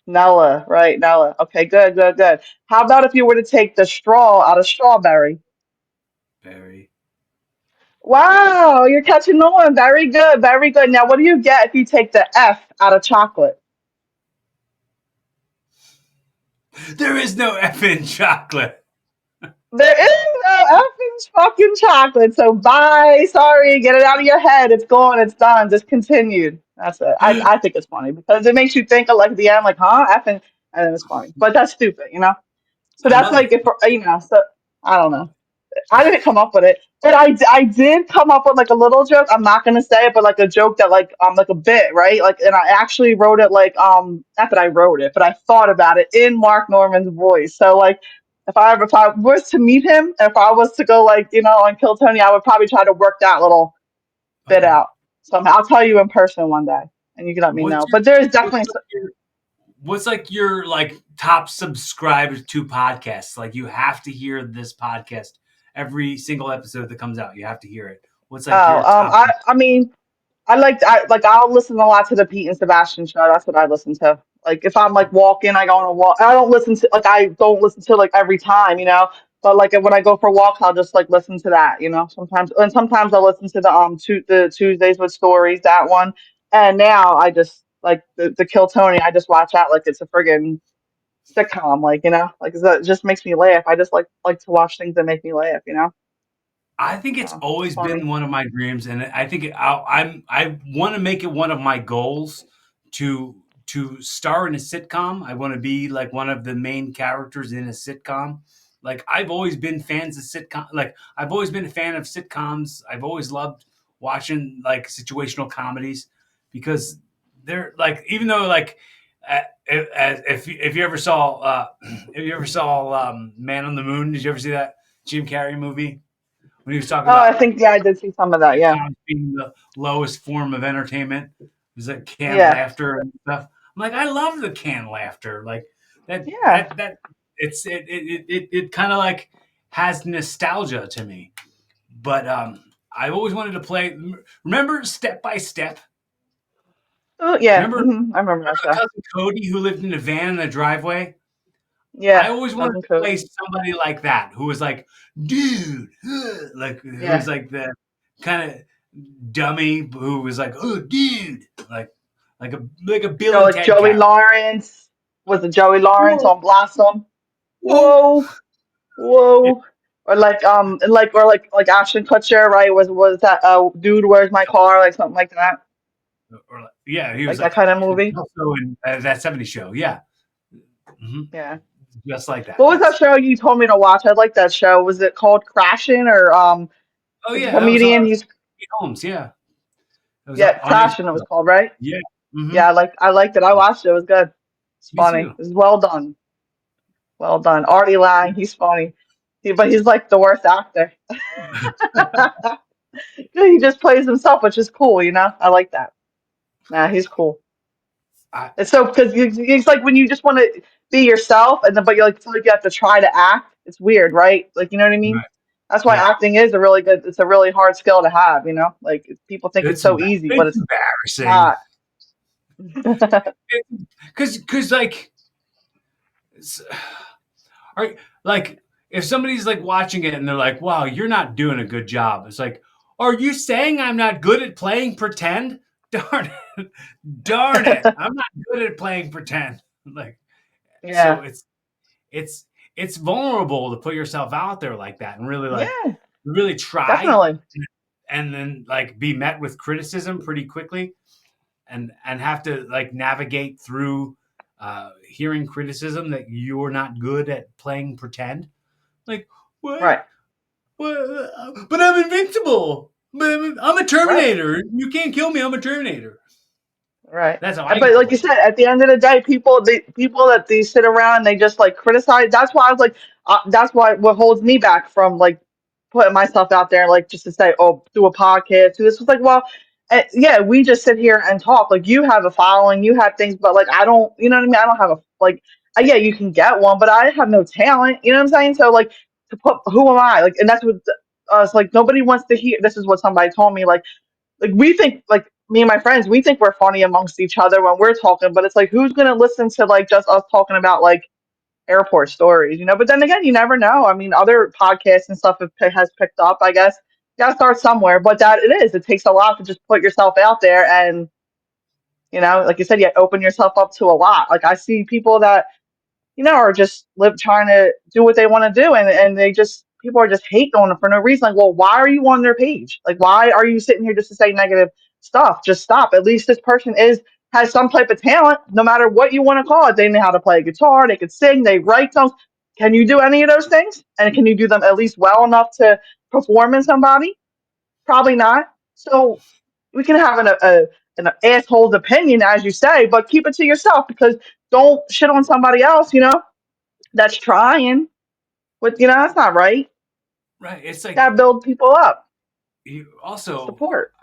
Nella, right? Nella. Okay, good, good, good. How about if you were to take the straw out of strawberry? Berry. Wow, you're catching on. Very good, very good. Now, what do you get if you take the F out of chocolate? There is no F in chocolate. There is no F in fucking chocolate. So bye. Sorry, get it out of your head. It's gone. It's done. Discontinued. That's it. I think it's funny because it makes you think of like the end, like, huh? F and then it's funny. But that's stupid, you know? So I that's love it. like if so I don't know. I didn't come up with it, but I did come up with like a little joke. I'm not gonna say it, but like a joke that like a bit, right? Like, and I actually wrote it like not that I wrote it, but I thought about it in Mark Norman's voice. So like if I was to meet him, if I was to go like on Kill Tony, I would probably try to work that little bit Okay. out. So I'll tell you in person one day, and you can let me What's know. your But there's what's definitely like your what's like your like top subscribed to podcasts? Like you have to hear this podcast every single episode that comes out. You have to hear it. What's like oh your top? I mean I'll listen a lot to the Pete and Sebastian show. That's what I listen to. Like if I'm like walking, I go on a walk. I don't listen to like every time. But like when I go for walks, I'll just like listen to that. Sometimes I'll listen to the Tuesdays with Stories, that one. And now I just like the Kill Tony. I just watch that like it's a friggin' sitcom. Like it just makes me laugh. I just like to watch things that make me laugh. I think it's It's always been funny. one of my dreams, and I think I want to make it one of my goals to star in a sitcom. I want to be like one of the main characters in a sitcom. Like I've always been fans of sitcom. Like I've always been a fan of sitcoms. I've always loved watching like situational comedies because they're like even though like if you ever saw if you ever saw Man on the Moon, did you ever see that Jim Carrey movie? When he was talking Oh, about I think yeah, I did see some of that. Yeah, sitcoms being the lowest form of entertainment, is that canned yeah, laughter and stuff. I'm like, I love the canned laughter, like yeah. that. It kind of like has nostalgia to me. But I always wanted to play. Remember Step by Step? Oh, yeah. Remember I remember that show. cousin Cody who lived in a van in the driveway? I Yeah, always wanted cousin to play Cody. somebody like that who was like, dude, like who was Yeah, like the kind of dummy who was like, oh, dude, like a Bill and Like Ted Joey character. Lawrence. Was it Joey Lawrence Whoa, on Blossom? whoa, Whoa, whoa. Or like Ashton Kutcher, right? Was that dude? Where's my car? Like something like that. yeah, he was Like that like kind of movie. also in that '70s show, yeah, hmm Yeah. just like that, What was that yes. show you told me to watch? I like that show. Was it called Crashing or Oh it's a yeah, that was comedian? He's Pete Holmes, yeah, it was yeah, on Crashing. It was HBO, called, right? yeah, hmm Yeah, I liked it. I watched it. It was good. It's me funny. too. It was well done. Well done. Artie Lang, he's funny. But he's like the worst actor. He just plays himself, which is cool. I like that. Nah, he's cool. I, It's so because it's like when you just want to be yourself, and then but you like feel like you have to try to act. It's weird, right? Like you know what I mean? right, That's why yeah, acting is a really good. It's a really hard skill to have. Like people think it's it's so easy, but it's it's embarrassing not. because like. Are like if somebody's like watching it and they're like, "Wow, you're not doing a good job." It's like, "Are you saying I'm not good at playing pretend?" Darn it. Darn it. I'm not good at playing pretend. Like so Yeah, it's it's vulnerable to put yourself out there like that and yeah, really try definitely. and then like be met with criticism pretty quickly and have to like navigate through hearing criticism that you're not good at playing pretend. Like, what? Right, What? But I'm invincible. But I'm a right. Terminator. You can't kill me. I'm a Terminator. Right. That's how I But like look you at it. said, at the end of the day, people that they sit around and they just like criticize. That's why I was like, that's why what holds me back from like putting myself out there, like just to say, oh, do a podcast, do this. Was like, well, yeah, we just sit here and talk. Like you have a following, you have things, but like I don't, you know what I mean? I don't have a like, yeah, you can get one, but I have no talent. You know what I'm saying? So like to put, who am I? Like, and that's what us like. Nobody wants to hear. This is what somebody told me. Like we think like me and my friends we think we're funny amongst each other when we're talking, but it's like who's gonna listen to like just us talking about like airport stories, you know? But then again, you never know. I mean, other podcasts and stuff has picked up, I guess. You gotta start somewhere, but that it takes a lot to just put yourself out there. And like you said, you open yourself up to a lot. Like I see people that or just live trying to do what they want to do, and they just people are just hate on them for no reason. Like, well, why are you on their page? Like, why are you sitting here just to say negative stuff? Just stop. At least this person has some type of talent, no matter what you want to call it. They know how to play a guitar, they could sing, they write songs. Can you do any of those things? And can you do them at least well enough to perform in somebody? Probably not. So we can have an asshole's opinion, as you say, but keep it to yourself because don't shit on somebody else, that's trying. But that's not right. Right. It's like Gotta build people up. you also, Support.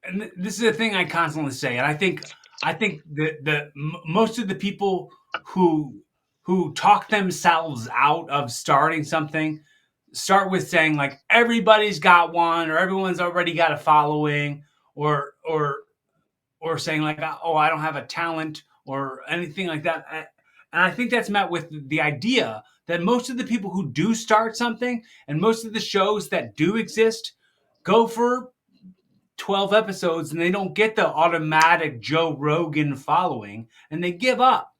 and this is a thing I constantly say, and I think that most of the people who talk themselves out of starting something start with saying like everybody's got one or everyone's already got a following or saying like, oh, I don't have a talent or anything like that. And I think that's met with the idea that most of the people who do start something and most of the shows that do exist go for 12 episodes and they don't get the automatic Joe Rogan following and they give up.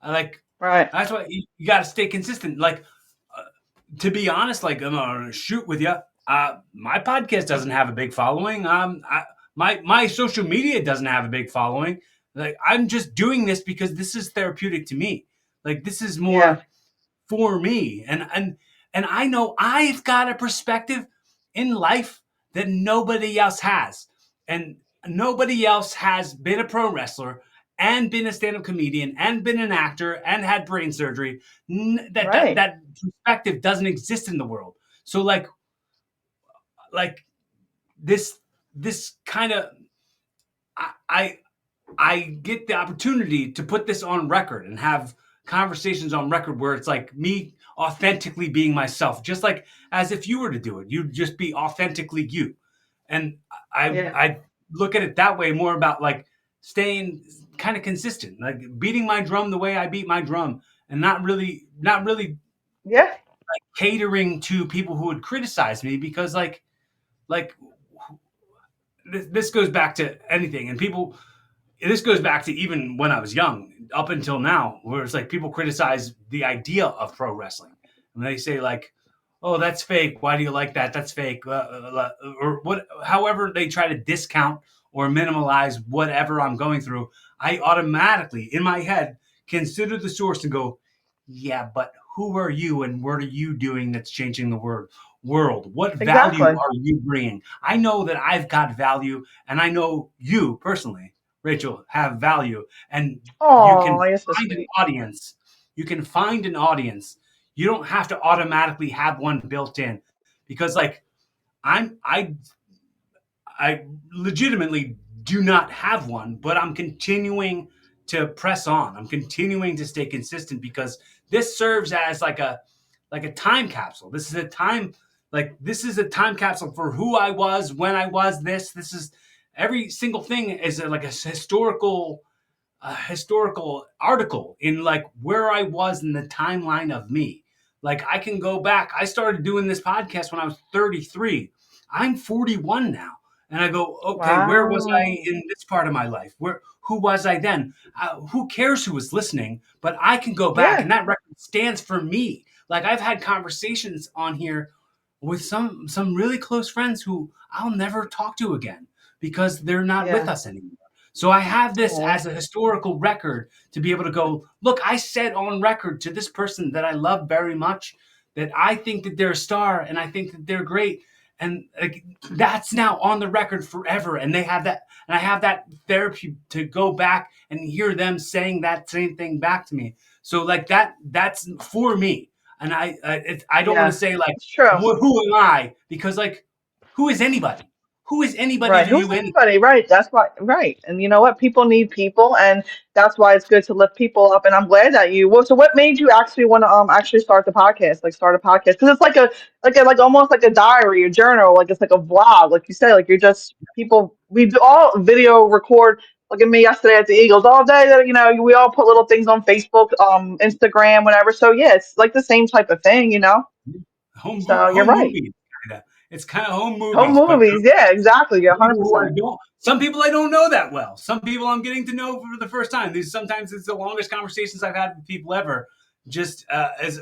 Like, Right. that's why you got to stay consistent. Like, to be honest, like I'm gonna shoot with you. My podcast doesn't have a big following. My social media doesn't have a big following. Like I'm just doing this because this is therapeutic to me. Like this is Yeah. more for me, and I know I've got a perspective in life that nobody else has, and nobody else has been a pro wrestler and been a stand-up comedian and been an actor and had brain surgery. That Right. that perspective doesn't exist in the world. So like this kind of I, I I get the opportunity to put this on record and have conversations on record where it's like me authentically being myself, just like as if you were to do it, you'd just be authentically you. And Yeah. I look at it that way more about like staying kind of consistent, like beating my drum the way I beat my drum and not really Yeah. catering to people who would criticize me because like this goes back to anything and people this goes back to even when I was young, up until now, where it's like people criticize the idea of pro wrestling, and they say like, "Oh, that's fake. Why do you like that? That's fake," or what. However, they try to discount or minimalize whatever I'm going through. I automatically, in my head, consider the source and go, "Yeah, but who are you, and what are you doing that's changing the world? What value Exactly. are you bringing?" I know that I've got value, and I know you personally, Rachel, have value, and you can Oh, you're so find an sweet. audience. You can find an audience. You don't have to automatically have one built in, because like I'm I legitimately do not have one, but I'm continuing to press on. I'm continuing to stay consistent because this serves as like a time capsule. This is a time capsule for who I was when I was this. This is every single thing is like a historical article in like where I was in the timeline of me. Like I can go back. I started doing this podcast when I was 33. I'm 41 now. And I go, okay, where was I Wow. in this part of my life? Who was I then? Who cares who was listening? But I can go back, Yeah. and that record stands for me. Like I've had conversations on here with some really close friends who I'll never talk to again because they're not with Yeah. us anymore. So I have this Oh. as a historical record to be able to go, look, I said on record to this person that I love very much that I think that they're a star and I think that they're great. and like that's now on the record forever. And they have that, and I have that therapy to go back and hear them saying that same thing back to me. So like that's for me. And I don't want to Yeah, say like it's true. who am I, because like who is anybody? Who is anybody Right. to Who's do anything? anybody? Right. That's why. Right. And you know what? People need people, and that's why it's good to lift people up. And I'm glad that you. Well, so what made you actually want to actually start the podcast? Like start a podcast because it's like almost like a diary, a journal. Like it's like a vlog. Like you say, like you're just people. We do all video record. Look at me yesterday at the Eagles all day. You know, we all put little things on Facebook, Instagram, whatever. So yeah, it's like the same type of thing. You know. So you're Home right. movies, kind of. It's kind of home Home movies, but movies. Yeah. Exactly. You're people who I 100%. don't, some people I don't know that well. Some people I'm getting to know for the first time. These sometimes it's the longest conversations I've had with people ever, just as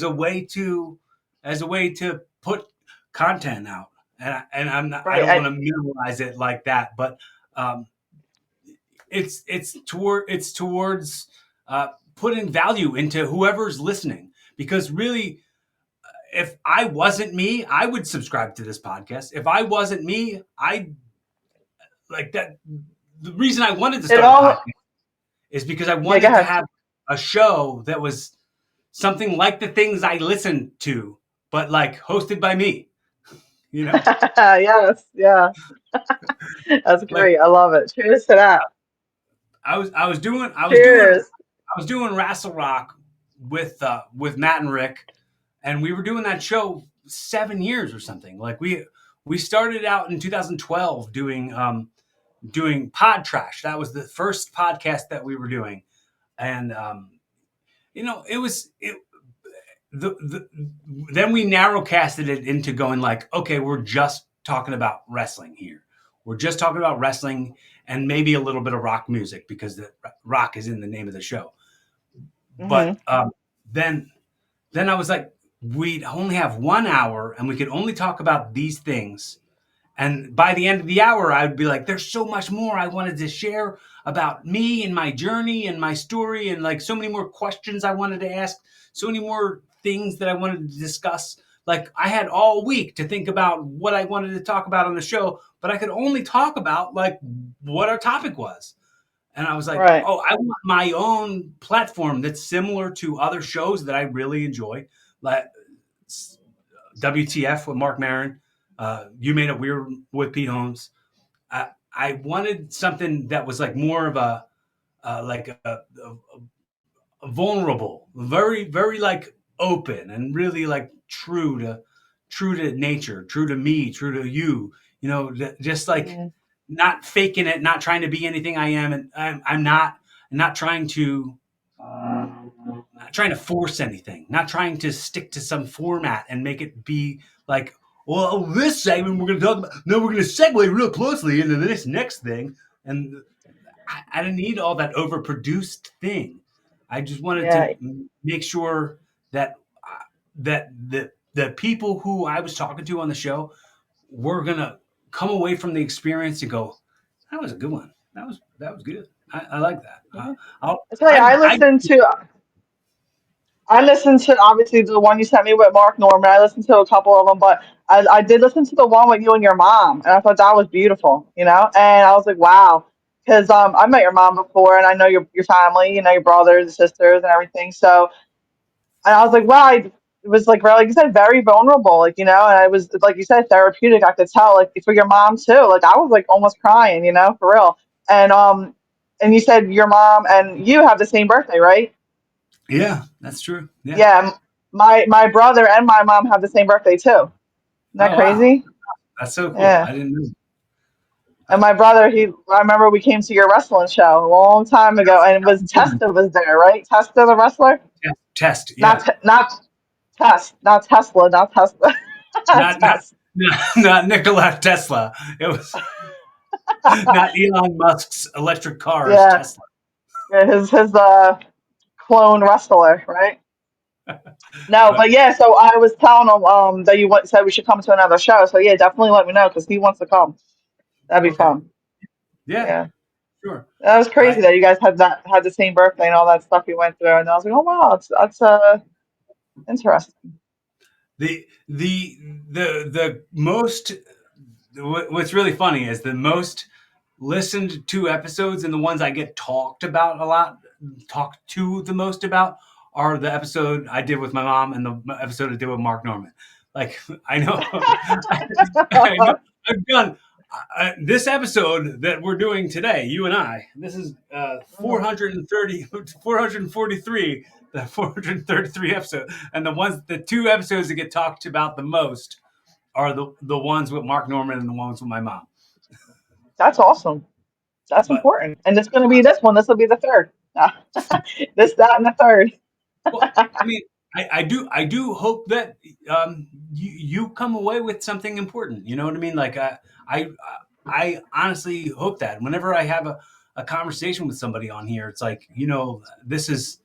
a way to put content out. And I'm not, I Right. don't want to minimize it like that, but um, it's towards putting value into whoever's listening, because really, if I wasn't me, I would subscribe to this podcast. If I wasn't me, I like that. The reason I wanted to It start a all. podcast is because I Yeah. Go wanted to ahead. have a show that was something like the things I listened to, but like hosted by me. You know, Yes, yeah, that's like great. I love it. Cheers to that. Cheers. I was doing Wrestle Rock with Matt and Rick, and we were doing that show 7 years or something. Like we started out in 2012 doing Pod Trash. That was the first podcast that we were doing, and it was the then we narrow casted it into going like, okay, we're just talking about wrestling here. We're just talking about wrestling and maybe a little bit of rock music because the rock is in the name of the show. But Hmm. then I was like, we'd only have 1 hour and we could only talk about these things. And by the end of the hour, I'd be like, there's so much more I wanted to share about me and my journey and my story, and like so many more questions I wanted to ask, so many more things that I wanted to discuss. Like I had all week to think about what I wanted to talk about on the show, but I could only talk about like what our topic was. And I was like, Right. oh, I want my own platform that's similar to other shows that I really enjoy, like WTF with Mark Maron. You Made It Weird with Pete Holmes. I wanted something that was like more of a like a vulnerable, very very like open and really like true to nature, true to me, true to you. Just like Hmm. not faking it, not trying to be anything I am, and I'm not trying to force anything, not trying to stick to some format and make it be like, well, this segment we're going to talk about. No, we're going to segue real closely into this next thing, and I didn't need all that overproduced thing. I just wanted to Yeah. make sure that the people who I was talking to on the show were gonna come away from the experience and go, "That was a good one. That was good. I like that." Yeah. I'll, I tell you, I listened to obviously the one you sent me with Mark Norman. I listened to a couple of them, but I did listen to the one with you and your mom, and I thought that was beautiful, you know. And I was like, wow, because I met your mom before, and I know your family, you know, your brothers and sisters and everything. So, and I was like, wow, it was like, like you said, very vulnerable, like, you know, and it was, like you said, therapeutic. I could tell, like, for your mom too. Like, I was like almost crying, you know, for real. And and you said your mom and you have the same birthday, right? yeah, that's true. Yeah. Yeah, my brother and my mom have the same birthday too. Isn't that Oh wow, crazy? that's so cool. Yeah. I didn't know. And Uh, my brother, I remember we came to your wrestling show a long time ago, and it was Testa was there, right? Testa the wrestler, test. Yeah. Not not Tesla, not Tesla, Not not Test. not Nikola Tesla. It was not Elon Musk's electric cars. Yeah, Tesla. yeah, his clone wrestler, right? No, But but yeah, so I was telling him that said we should come to another show. So yeah, definitely let me know because he wants to come. That'd be okay. fun. Yeah. Yeah. Sure. That was I crazy that you guys had the same birthday and all that stuff you went through, and I was like, oh wow, that's interesting. the most what's really funny is the most listened to episodes and the ones I get talked about a lot, talked to the most about, are the episode I did with my mom and the episode I did with Mark Norman. Like I know, I know, I've done this episode that we're doing today. You and I. This is Mhm. 443, the 433 episode, and the two episodes that get talked about the most are the ones with Mark Norman and the ones with my mom. That's awesome. That's But important. And it's going to be this one. This will be the third. This, that, and the third. well, I mean, I do hope that you come away with something important. You know what I mean? Like I I honestly hope that whenever I have a conversation with somebody on here, it's like this is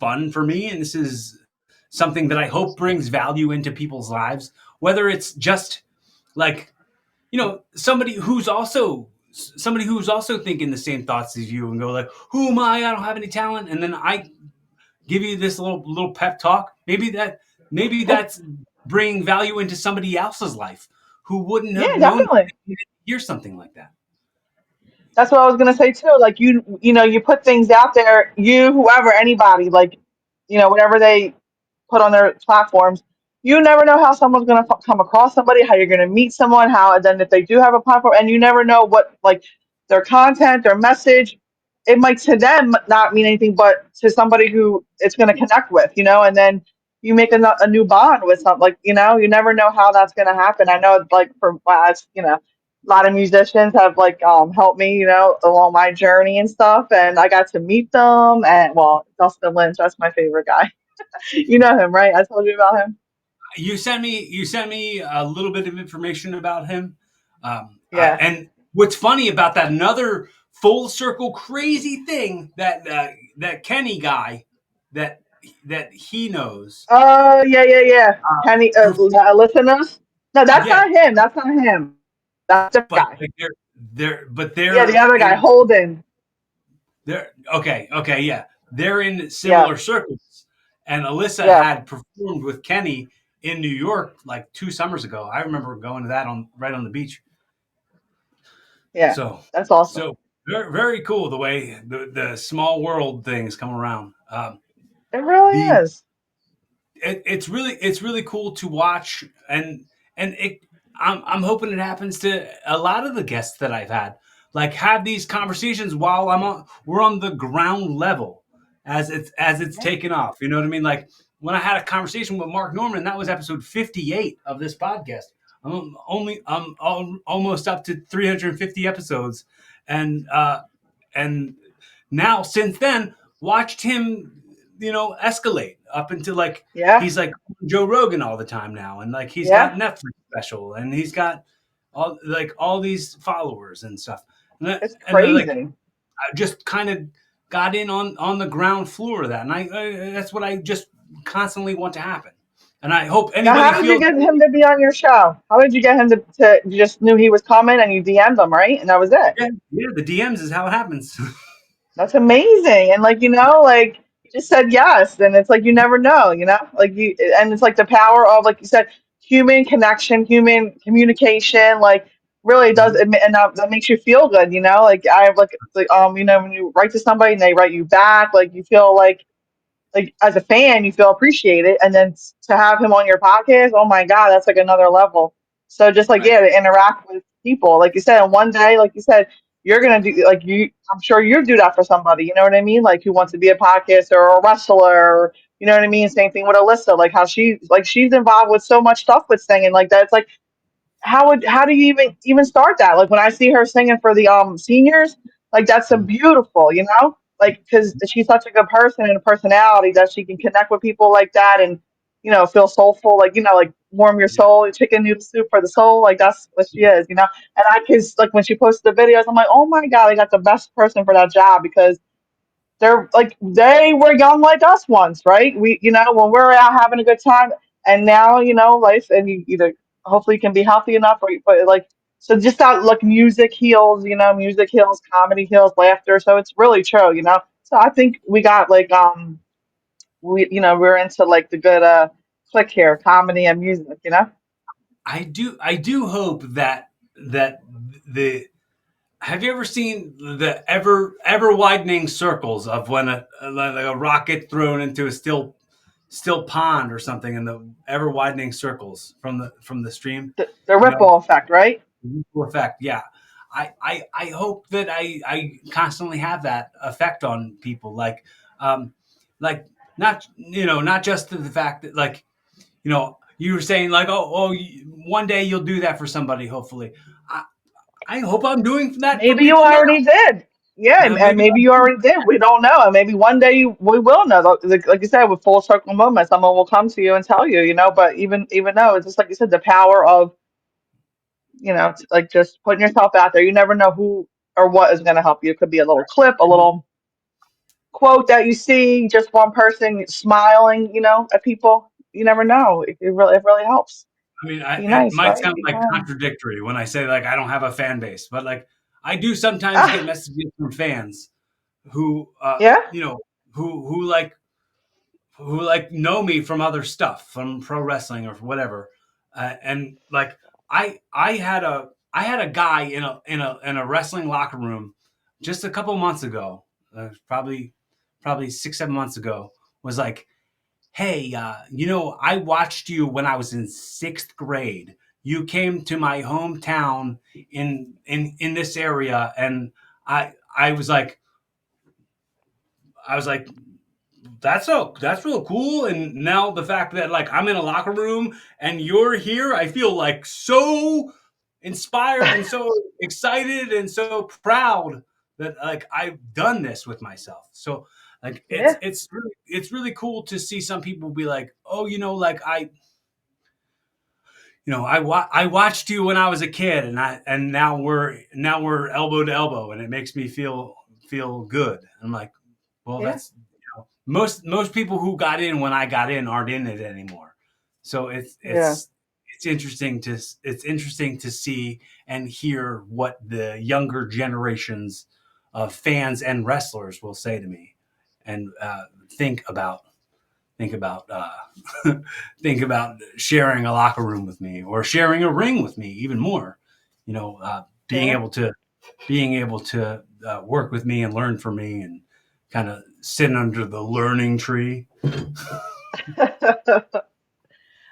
fun for me, and this is something that I hope brings value into people's lives. Whether it's just like somebody who's also thinking the same thoughts as you and go like, who am I don't have any talent, and then I give you this little pep talk. Maybe that's bringing value into somebody else's life who wouldn't Yeah, have known definitely. to hear something like that. That's what I was gonna say too. Like you put things out there. You, whoever, anybody, like, whatever they put on their platforms. You never know how someone's gonna come across somebody, how you're gonna meet someone, how, and then if they do have a platform, and you never know what, like, their content, their message, it might to them not mean anything, but to somebody who it's gonna connect with, and then you make a new bond with something. Like, you never know how that's gonna happen. I know, like, for us, a lot of musicians have, like, helped me, along my journey and stuff, and I got to meet them. And, well, Dustin Lynch, that's my favorite guy. You know him, right? I told you about him. You sent me a little bit of information about him, Yeah. and what's funny about that, another full circle crazy thing, that Kenny guy that that he knows. Oh, yeah, yeah, yeah. Kenny, Perf- listeners. No, that's yeah, not him. That's not him. That's the but guy. like but Yeah, the they're other guy, in Holden. they're okay, yeah, they're in Yeah, similar circles. And Alyssa yeah, had performed with Kenny in New York like 2 summers ago. I remember going to that on right on the beach. yeah. So That's awesome. so very, very cool the way the small world things come around. It really The is. it's really cool to watch, and I'm hoping it happens to a lot of the guests that I've had, like have these conversations while we're on the ground level as it's Yeah, taken off. You know what I mean? Like when I had a conversation with Mark Norman, that was episode 58 of this podcast. I'm almost up to 350 episodes, and and now since then watched him escalate up into like yeah, he's like Joe Rogan all the time now, and like he's got yeah. Netflix special, and he's got all these followers and stuff, It's and then like crazy. I just kind of got in on the ground floor of that, and that's what I just constantly want to happen, and I hope Now, anybody how did you feels. get him to be on your show? How did you get him you just knew he was coming and you DM'd him, right? And that was it. Yeah, yeah, the DMs is how it happens. That's amazing. And, like, like, just said yes. And it's like you never know, like, and it's like the power of, like you said, human connection, human communication, like, really does Mhm. it, and that makes you feel good, like, I have, like, when you write to somebody and they write you back, like, you feel like as a fan, you feel appreciated, and then to have him on your podcast, oh my God, that's like another level. So just, like, Right. yeah, to interact with people, like you said, and one day, like you said, you're gonna do, like, I'm sure you do that for somebody. You know what I mean? Like, who wants to be a podcaster or a wrestler, or, you know what I mean? Same thing with Alyssa, like how she's involved with so much stuff with singing, like that. It's like, how do you even start that? Like, when I see her singing for the seniors, like, that's a Mhm. beautiful, like, because she's such a good person and a personality that she can connect with people like that, and, feel soulful, like, like, warm your Yeah. soul, chicken noodle soup for the soul, like, that's what she is. And I can, like, when she posted the videos, I'm like, oh my God, I got the best person for that job, because they're like, they were young like us once, right? We, when we're out having a good time, and now, life, and you either hopefully you can be healthy enough, or but, like, so just that, like, music heals, music heals, comedy heals, laughter. So it's really true. So I think we got, like, we're into, like, the good click here, comedy and music, you know? I do hope that the have you ever seen the ever widening circles of when like a rocket thrown into a still pond or something, in the ever widening circles from the stream, The you know, ripple effect, right? ripple effect. Yeah, I hope that I constantly have that effect on people, um like not not just the fact that, like, you were saying, like, one day you'll do that for somebody, hopefully. I, I hope I'm doing that for Maybe you people now. already did. Yeah, and Maybe maybe you already did. We don't know. And maybe one day we will know. Like you said, with full circle moment, someone will come to you and tell you, you know. But even though it's just like you said, the power of, like just putting yourself out there. You never know who or what is going to help you. It could be a little clip, a little quote that you see, just one person smiling, at people. You never know. It really helps. I mean, Be it nice, might right? sound Be like kind. contradictory when I say, like, I don't have a fan base, but, like, I do sometimes get Ah, messages from fans who, yeah, who like know me from other stuff, from pro wrestling or whatever, and, like, I had a guy in a wrestling locker room just a couple months ago, probably 6 7 months ago, was like, "Hey, I watched you when I was in sixth grade. You came to my hometown in this area, and I was like, I was like, that's real cool. And now the fact that, like, I'm in a locker room and you're here, I feel like so inspired and so excited and so proud that, like, I've done this with myself. So, like, yeah, it's really cool to see some people be like, oh, like, I watched you when I was a kid, and now we're elbow to elbow, and it makes me feel good. I'm like, well, yeah, that's, most people who got in when I got in aren't in it anymore. So yeah, it's interesting to see and hear what the younger generations of fans and wrestlers will say to me, and think about think about think about sharing a locker room with me, or sharing a ring with me, even more. Being yeah. able to work with me and learn from me, and kind of sitting under the learning tree. Yeah,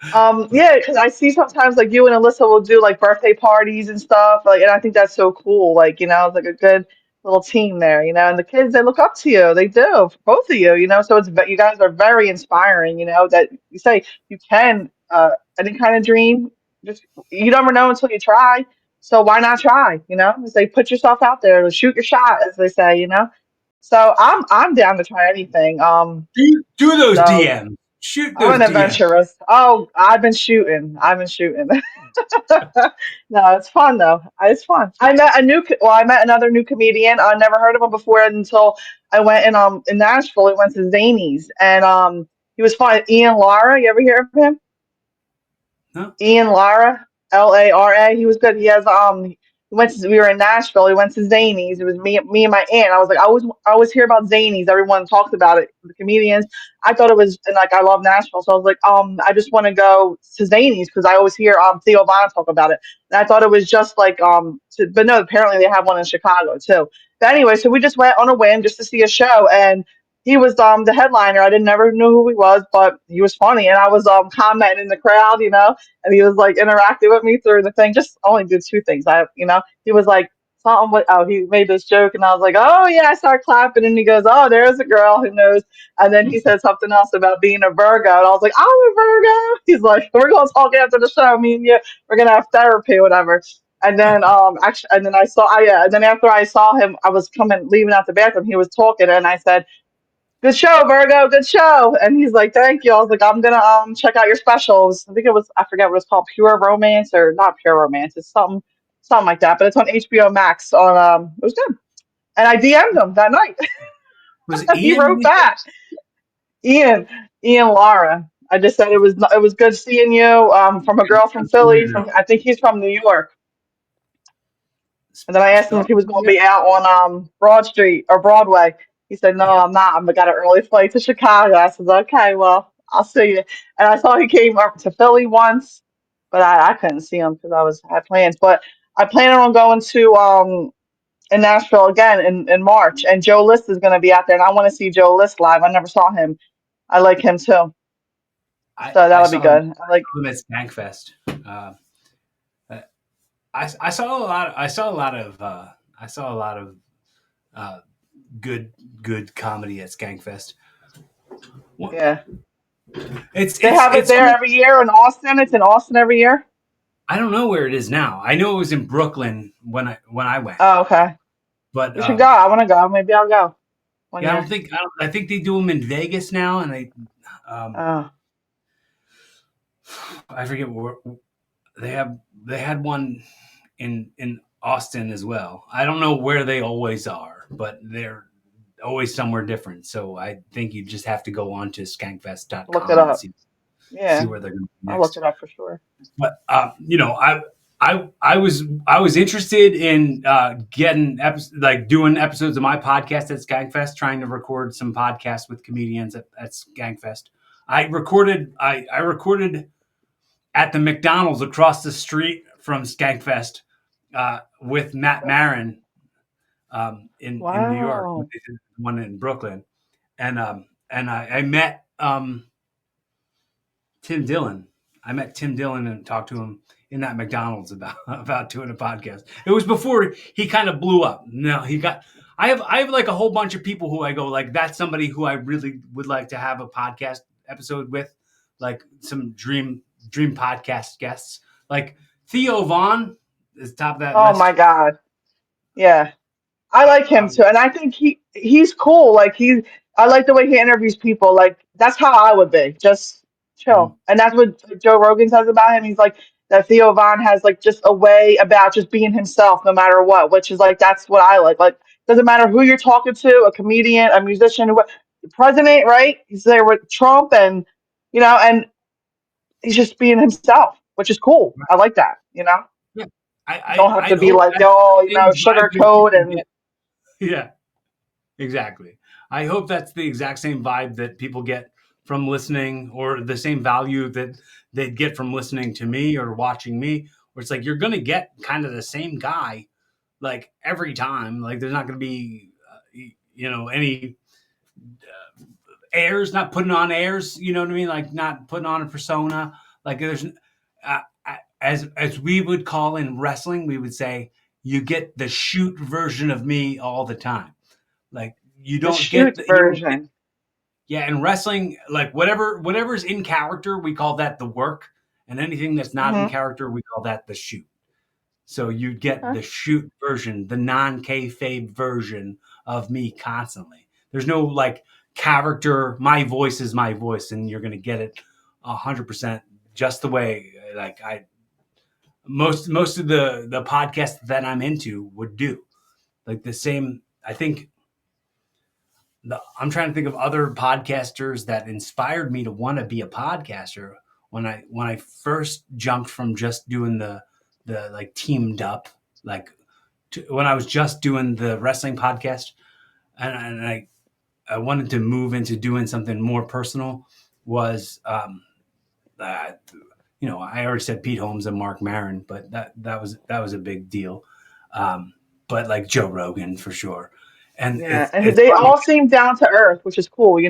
because I see sometimes like you and Alyssa will do like birthday parties and stuff, like, and I think that's so cool. Like, it's like a good little team there, and the kids, they look up to you. They do, both of you. So you guys are very inspiring. That you say you can any kind of dream. Just you never know until you try. So why not try? Say put yourself out there, shoot your shot, as they say. So I'm down to try anything. Do those So DMs. Shoot I'm those an DMs. adventurous. Oh, I've been shooting. I've been shooting. No, it's fun though. It's fun. I met another new comedian. I never heard of him before until I went in Nashville. I went to Zany's, and he was fun. Ian Lara, you ever hear of him? No. Ian Lara, Lara. He was good. We were in Nashville. He went to Zany's. It was me and my aunt. I was like, I always hear about Zany's. Everyone talks about it. The comedians. I thought it was, and like I love Nashville, so I was like, I just want to go to Zany's because I always hear Theo Von talk about it. And I thought it was just like but no, apparently they have one in Chicago too. But anyway, so we just went on a whim just to see a show, and he was the headliner. I didn't never knew who he was, but he was funny, and I was commenting in the crowd, and he was like interacting with me through the thing. Just only did two things. He was like something. He made this joke, and I was like, oh yeah, I started clapping, and he goes, oh, there's a girl who knows. And then he said something else about being a Virgo, and I was like, I'm a Virgo. He's like, we're gonna talk after the show. Me and you, we're gonna have therapy, whatever. And then actually, and then yeah, and then after I saw him, I was leaving out the bathroom. He was talking, and I said, good show, Virgo. Good show. And he's like, thank you. I was like, I'm gonna check out your specials. I think it was, I forget what it's called, Pure Romance, or not Pure Romance. It's something like that. But it's on HBO Max. It was good. And I DM'd him that night. Was He Ian? wrote back. Ian, Ian Lara. I just said it was good seeing you. From a girl from I'm familiar Philly. now. I think he's from New York. And then I asked him if Spell. he was going to be out on Broad Street or Broadway. He said, no, I'm not. I got an early flight to Chicago. I said, okay, well, I'll see you. And I saw he came up to Philly once, but I couldn't see him because had plans. But I plan on going to in Nashville again in March, and Joe List is going to be out there, and I want to see Joe List live. I never saw him. I like him too, so I that'll be saw him, good. I like, at Skankfest. Uh, I saw a lot. I saw a lot of uh, good comedy at Skankfest. Well, yeah. it's They it's have it it's there almost, every year in Austin. It's in Austin every year. I don't know where it is now. I know it was in Brooklyn when I went, Oh, okay. but We should go. I want to go. Maybe I'll go one yeah, year. I think they do them in Vegas now, and um, Oh, I forget where they have. They had one in Austin as well. I don't know where they always are, but they're always somewhere different. So I think you just have to go on to look it skankfest.com and up. see Yeah, where they're going to be I'll look next. it up for sure. But I was interested in getting doing episodes of my podcast at Skankfest, trying to record some podcasts with comedians at Skankfest. I recorded at the McDonald's across the street from Skankfest with Matt Marin in New York, when Wow. they did one in Brooklyn, and I met Tim Dillon. I met Tim Dillon and talked to him in that McDonald's about doing a podcast. It was before he kind of blew up. No, he got. I have like a whole bunch of people who I go like, that's somebody who I really would like to have a podcast episode with, like some dream podcast guests, like Theo Vaughn is top of that Oh my list. God. Yeah. I like him Um, too, and I think he's cool. I like the way he interviews people. Like that's how I would be, just chill. mhm. And that's what Joe Rogan says about him. He's like that Theo Von has like just a way about just being himself no matter what, which is like that's what I like. Like doesn't matter who you're talking to, a comedian, a musician, the president, right? He's there with Trump, and and he's just being himself, which is cool. I like that. Yeah, Don't have I to be hope like, that's oh, the same vibe that sugarcoat people and get. Yeah, exactly. I hope that's the exact same vibe that people get from listening, or the same value that they'd get from listening to me or watching me. Where it's like you're going to get kind of the same guy like every time. Like there's not going to be, any airs, not putting on airs. You know what I mean? Like not putting on a persona. Like there's, as we would call in wrestling, we would say you get the shoot version of me all the time. Like the shoot you don't get. version. Yeah, in wrestling, like whatever's in character, we call that the work, and anything that's not in Hmm. character, we call that the shoot. So you get Okay. the shoot version, the non kayfabe version of me constantly. There's no like character. My voice is my voice, and you're gonna get it 100% just the way like I most of the podcasts that I'm into would do. Like the same. I think I'm trying to think of other podcasters that inspired me to want to be a podcaster when I first jumped from just doing the like teamed up, like when I was just doing the wrestling podcast, and I wanted to move into doing something more personal. Was uh, I already said Pete Holmes and Mark Maron, but that was a big deal. Um, but like Joe Rogan for sure, and Yeah, and it's they funny. all seem down to earth, which is cool.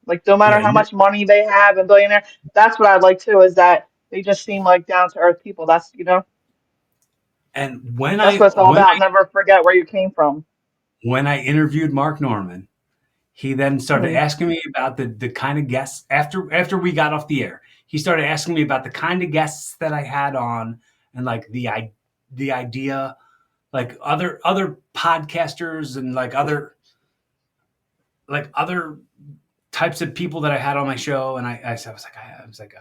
Like no matter Yeah, how much money they have and billionaire, that's what I like too, is that they just seem like down to earth people. and That's what it's all about. Never forget where you came from. when I interviewed Mark Norman, he then started Hmm. asking me about the kind of guests after we got off the air. He started asking me about the kind of guests that I had on, and like the idea, like other podcasters and like other types of people that I had on my show. And I was like,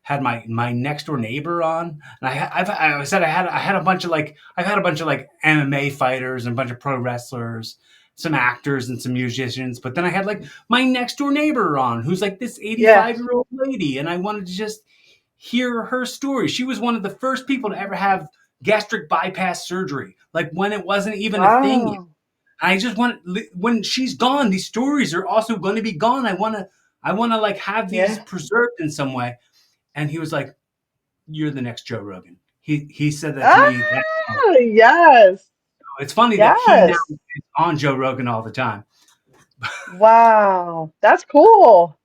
had my next door neighbor on, and I said I had a bunch of like I've had a bunch of like MMA fighters and a bunch of pro wrestlers, some actors and some musicians, but then I had like my next door neighbor on, who's like this Yeah. 85-year-old lady, and I wanted to just hear her story. She was one of the first people to ever have gastric bypass surgery, like when it wasn't even a thing yet. Wow. I just want, when she's gone, these stories are also going to be gone. I want to like have these Yeah. preserved in some way. And he was like, "You're the next Joe Rogan." He said that to me. That Ah, yes. it's funny that he now Yes. is on Joe Rogan all the time. Wow. That's cool.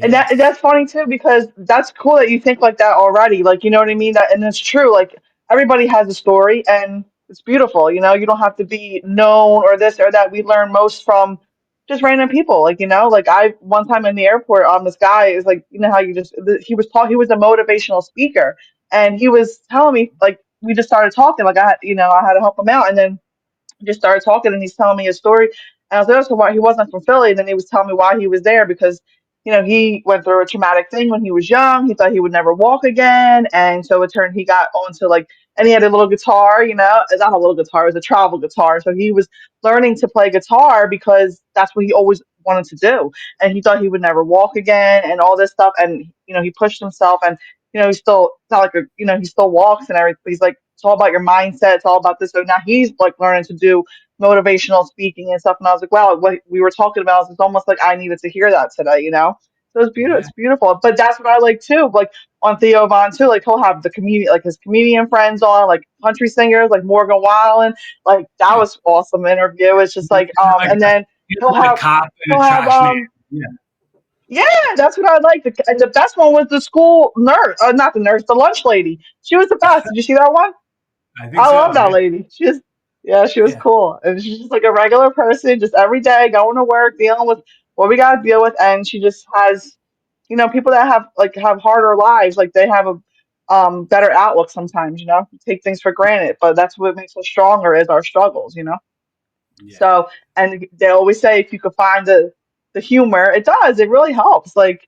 And Yes. that's funny too because that's cool that you think like that already. Like you know what I mean? That and it's true. Like everybody has a story and it's beautiful. You know, you don't have to be known or this or that. We learn most from just random people. Like, you know, like I one time in the airport this guy is like, you know how you just he was a motivational speaker and he was telling me like we just started talking like I had to help him out and then just started talking and he's telling me his story. And I was like, oh, so why he wasn't from Philly? And then he was telling me why he was there because, you know, he went through a traumatic thing when he was young. He thought he would never walk again. And so it turned he got onto like and he had a little guitar, you know, not a little guitar, it was a travel guitar. So he was learning to play guitar because that's what he always wanted to do. And he thought he would never walk again and all this stuff. And, you know, he pushed himself and he's still it's not like he still walks and everything. But he's like, it's all about your mindset. It's all about this. So now he's like learning to do motivational speaking and stuff. And I was like, wow, what we were talking about is almost like I needed to hear that today, you know? So it's beautiful. Yeah. It's beautiful. But that's what I like too. Like on Theo Von too, like he'll have the comedian, like his comedian friends on, like country singers, like Morgan Wallen. Like that Yeah. was awesome interview. It's just like, Like and then he's he'll like a have, cop and he'll a have, trash man. Yeah. yeah, that's what I like. And the best one was the school nurse, not the nurse, the lunch lady. She was the best. Did you see that one? I think I love so. that Yeah. lady. Yeah, she was Yeah. cool. And she's just like a regular person, just every day going to work, dealing with what we got to deal with. And she just has, people that have harder lives, like they have a better outlook sometimes, we take things for granted, but that's what makes us stronger is our struggles. Yeah. So, and they always say if you could find the humor, it does. It really helps. Like,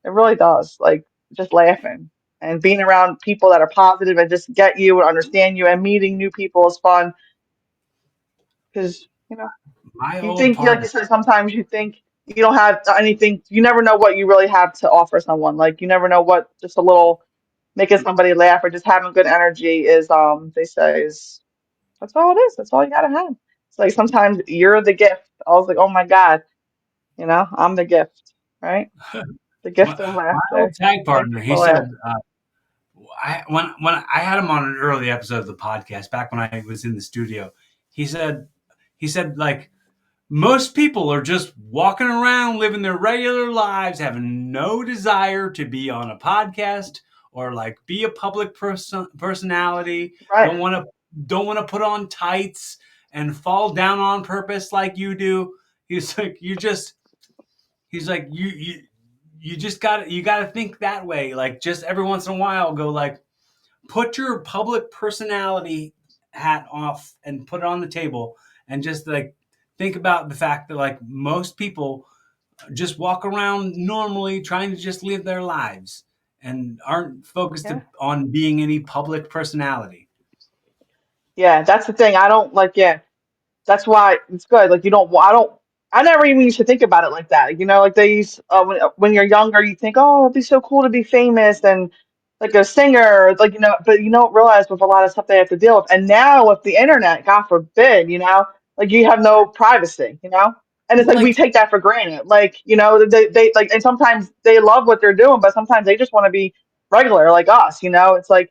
it really does. Like just laughing and being around people that are positive and just get you and understand you and meeting new people is fun because My you old think like partner. you said sometimes you think you don't have anything. You never know what you really have to offer someone. Like you never know what just a little making somebody laugh or just having good energy is they say is that's all it is. That's all you gotta have. It's like sometimes you're the gift. I was like, oh my God, I'm the gift, right? The gift of My old laughter. tag Make partner. He people laugh. said when I had him on an early episode of the podcast back when I was in the studio. He said like most people are just walking around living their regular lives, having no desire to be on a podcast or like be a public personality. Right. Don't want to put on tights and fall down on purpose like you do. He's like he's like you just got to think that way. Like just every once in a while, go like put your public personality hat off and put it on the table and just like think about the fact that like most people just walk around normally trying to just live their lives and aren't focused Yeah. on being any public personality. Yeah, that's the thing. I don't like, yeah, that's why it's good. Like, I never even used to think about it like that. Like they use, when you're younger, you think, oh, it'd be so cool to be famous and like a singer, like, but you don't realize with a lot of stuff they have to deal with. And now with the internet, God forbid, like you have no privacy. And it's Well, like we like take that for granted. Like, they like, and sometimes they love what they're doing, but sometimes they just want to be regular like us. It's like,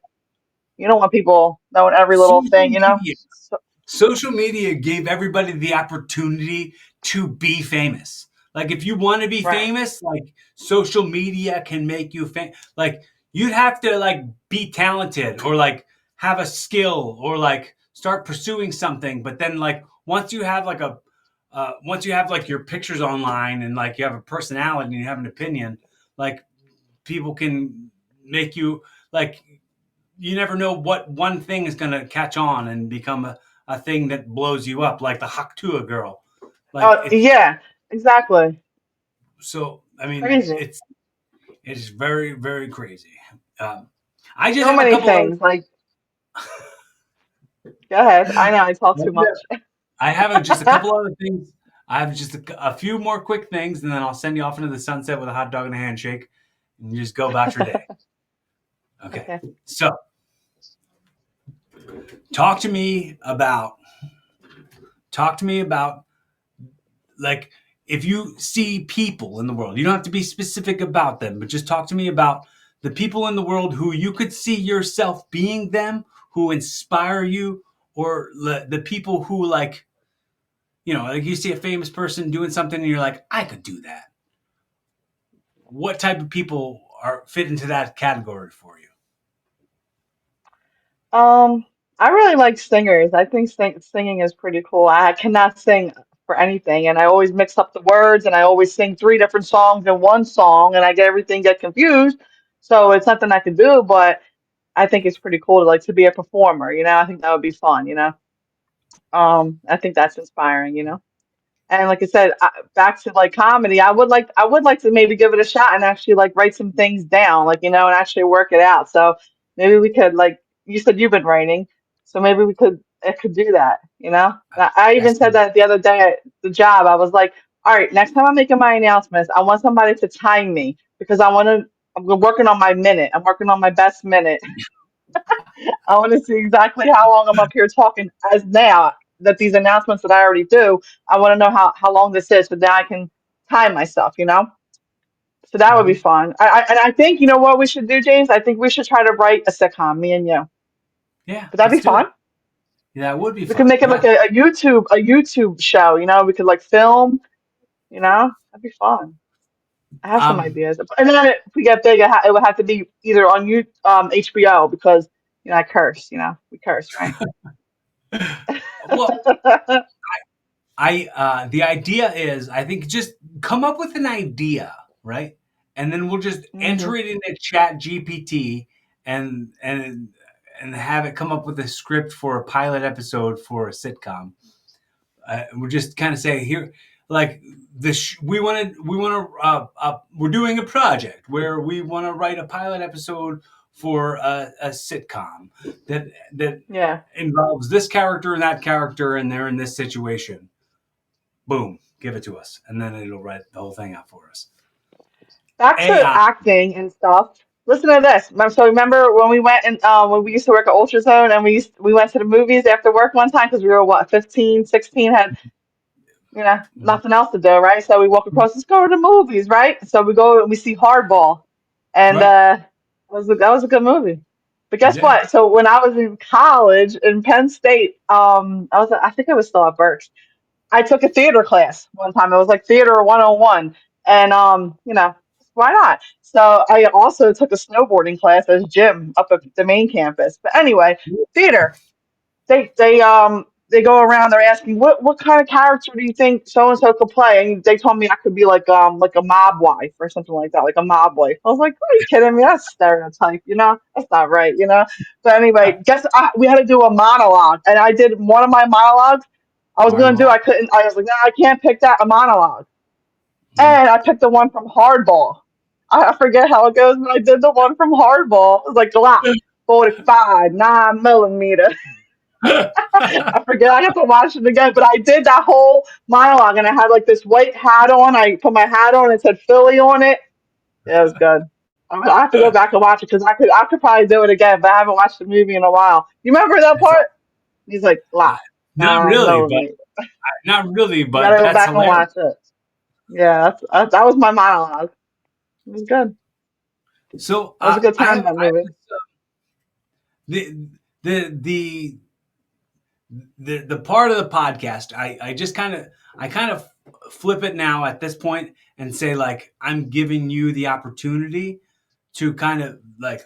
you don't want people knowing every little social thing. media So, social media gave everybody the opportunity to be famous. Like if you want to be right. famous, like social media can make you famous. Like you'd have to like be talented or like have a skill or like start pursuing something. But then like once you have like your pictures online and like you have a personality and you have an opinion, like people can make you like you never know what one thing is going to catch on and become a thing that blows you up, like the Haktua girl. Like it's Yeah, exactly. so. I It's mean, crazy. it's very very crazy. Um, I just So have a many couple other. things. Like, go ahead. I know I talk too much. I have just a couple other things. I have just a few more quick things, and then I'll send you off into the sunset with a hot dog and a handshake, and you just go about your day. Okay. Okay. So, talk to me about talk to me about like if you see people in the world, you don't have to be specific about them, but just talk to me about the people in the world who you could see yourself being them, who inspire you, or the people who like, like you see a famous person doing something and you're like, I could do that. What type of people are fit into that category for you? Um, I really like singers. I think singing is pretty cool. I cannot sing for anything, and I always mix up the words, and I always sing three different songs in one song, and I get everything get confused. So it's nothing I can do, but I think it's pretty cool to like to be a performer. I think that would be fun. I think that's inspiring. And like I said, back to like comedy, I would like to maybe give it a shot and actually like write some things down, like and actually work it out. So maybe we could like you said you've been writing, so maybe it could do that. I even That's said that the other day at the job. I was like, all right, next time I'm making my announcements, I want somebody to time me because I'm working on my minute. I'm working on my best minute. I want to see exactly how long I'm up here talking as now that these announcements that I already do. I want to know how long this is so that I can time myself. So that would be mhm. fun. And I think, you know what we should do, James? I think we should try to write a sitcom, me and you. Yeah, Would that let's be do it. fun? Yeah, that would be We could fun. make it like Yeah. a YouTube show. We could like film. That'd be fun. I have some Um, ideas. And then if we get big, it would have to be either on HBO because, I curse, we curse, right? well, the idea is, I think, just come up with an idea, right? And then we'll just enter hmm it into Chat GPT and have it come up with a script for a pilot episode for a sitcom. We're just kind of saying here, like this, we're doing a project where we want to write a pilot episode for a sitcom that Yeah. involves this character and that character, and they're in this situation. Boom, give it to us, and then it'll write the whole thing out for us. Back to AI. acting and stuff. Listen to this. So remember when we went and when we used to work at Ultrazone and we went to the movies after work one time because we were what 15, 16, had nothing else to do, right? So we walk across. Let's go to the movies, right? So we go and we see Hardball, and Right. that was a good movie. But guess Yeah. what? So when I was in college in Penn State, I think I was still at Berks. I took a theater class one time. It was like theater 101. And why not? So I also took a snowboarding class as gym up at the main campus. But anyway, theater. They go around, they're asking what kind of character do you think so and so could play? And they told me I could be like a mob wife or something like that, like a mob wife. I was like, are you kidding me? That's stereotype. That's not right. But anyway, we had to do a monologue and I did one of my monologues I was gonna do. Monologue. I was like, no, I can't pick that a monologue. Mhm. And I picked the one from Hardball. I forget how it goes, but I did the one from Hardball. It was like Glock 45, 9 millimeter. I forget. I have to watch it again. But I did that whole monologue, and I had like this white hat on. I put my hat on. And it said Philly on it. Yeah, it was good. I have to go back and watch it because I could probably do it again, but I haven't watched the movie in a while. You remember that It's part? He's like Glock not nine really, but millimeter. You but gotta go that's back and hilarious. watch it. Yeah, that was my monologue. It was good. So That was a good I time have that movie. the the the the part of the podcast. I kind of flip it now at this point and say, like, I'm giving you the opportunity to kind of like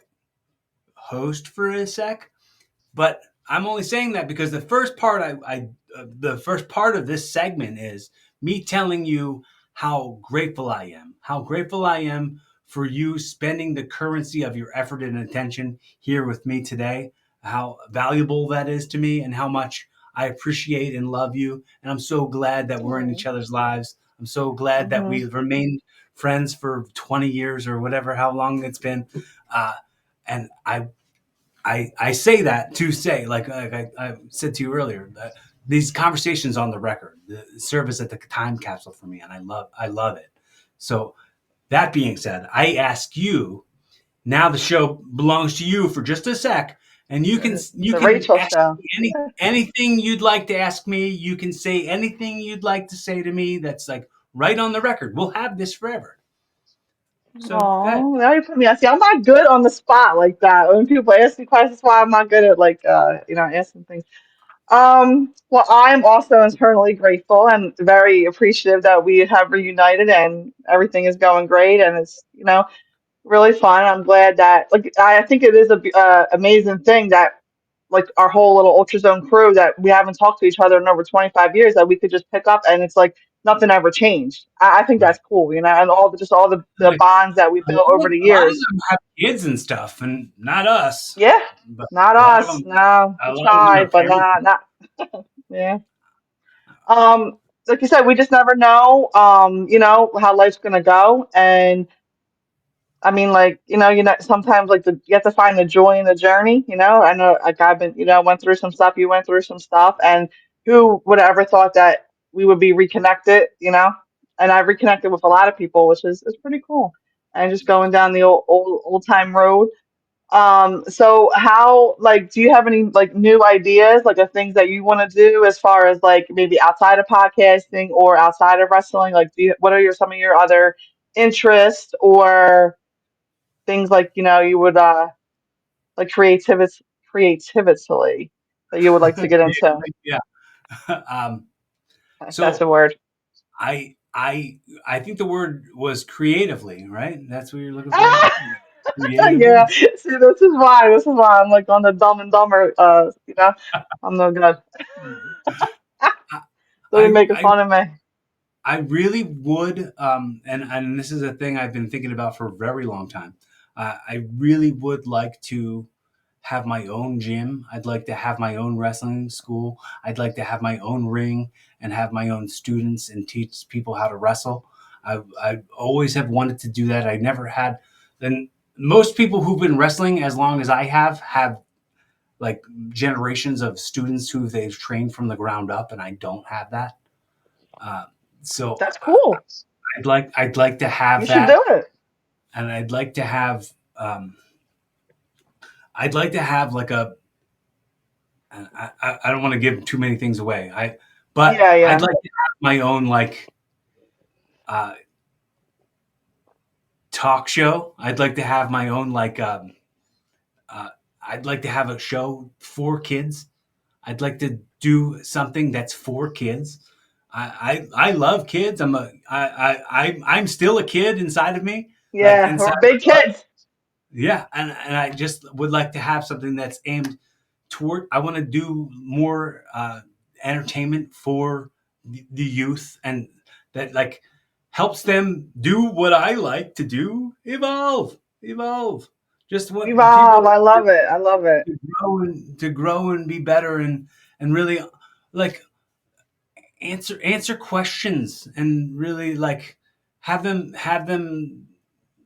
host for a sec. But I'm only saying that because the first part of this segment is me telling you how grateful I am for you spending the currency of your effort and attention here with me today, how valuable that is to me, and how much I appreciate and love you. And I'm so glad that we're in each Mm, other's lives. I'm so glad that mhm, we've remained friends for 20 years or whatever, how long it's been. Uh, and I say that to say, like I said to you earlier, these conversations on the record serve as a time capsule for me, and I love it. So that being said, I ask you now. The show belongs to you for just a sec, and you the can Rachel ask show. me anything you'd like to ask me. You can say anything you'd like to say to me. That's like right on the record. We'll have this forever. So that Oh, now you put me on. See, I'm not good on the spot like that. When people ask me questions, that's why I'm not good at like asking things. Well, I'm also internally grateful and very appreciative that we have reunited and everything is going great and it's really fun. I'm glad that like I think it is a amazing thing that like our whole little ultrazone crew that we haven't talked to each other in over 25 years that we could just pick up and it's like nothing ever changed. I think right. that's cool, and all the just all the Like, bonds that we built over the a lot of years. them have kids and stuff, and not us. Yeah, But not a lot of us. them, No, we a lot of them are tried, but parents. not. Yeah. Like you said, we just never know, how life's gonna go, and I mean, like, sometimes like you have to find the joy in the journey. I know, like I've been, went through some stuff. You went through some stuff, and who would have ever thought that we would be reconnected? And I've reconnected with a lot of people, which is pretty cool. And just going down the old time road. So how, like, do you have any like new ideas, like of things that you want to do as far as like maybe outside of podcasting or outside of wrestling? Like, what are some of your other interests or things like you would like creativity that you would like to get into, Yeah. um, if that's a so word. I I I think the word was creatively, right? That's what you're looking for. Yeah, Creatively. see, this is why I'm like on the Dumb and Dumber. I'm no good. I They'll be making I fun of me. I really would, and this is a thing I've been thinking about for a very long time. I really would like to have my own gym. I'd like to have my own wrestling school. I'd like to have my own ring and have my own students and teach people how to wrestle. I always have wanted to do that. I never had. Then most people who've been wrestling as long as I have like generations of students who they've trained from the ground up, and I don't have that. Uh, so That's cool. I'd like to You have should that, do it. and um, I'd like to have like a. I don't want to give too many things away. But Yeah, I'd yeah. like to have my own like uh, talk show. I'd like to have my own like. Uh, I'd like to have a show for kids. I'd like to do something that's for kids. I love kids. I'm still a kid inside of me, like Yeah, inside. we're big kids. Yeah, and I just would like to have something that's aimed toward. I want to do more entertainment for the youth, and that like helps them do what I like to do. Evolve. Just want Evolve. people I love it. I love it. to grow and be better and really like answer questions and really like have them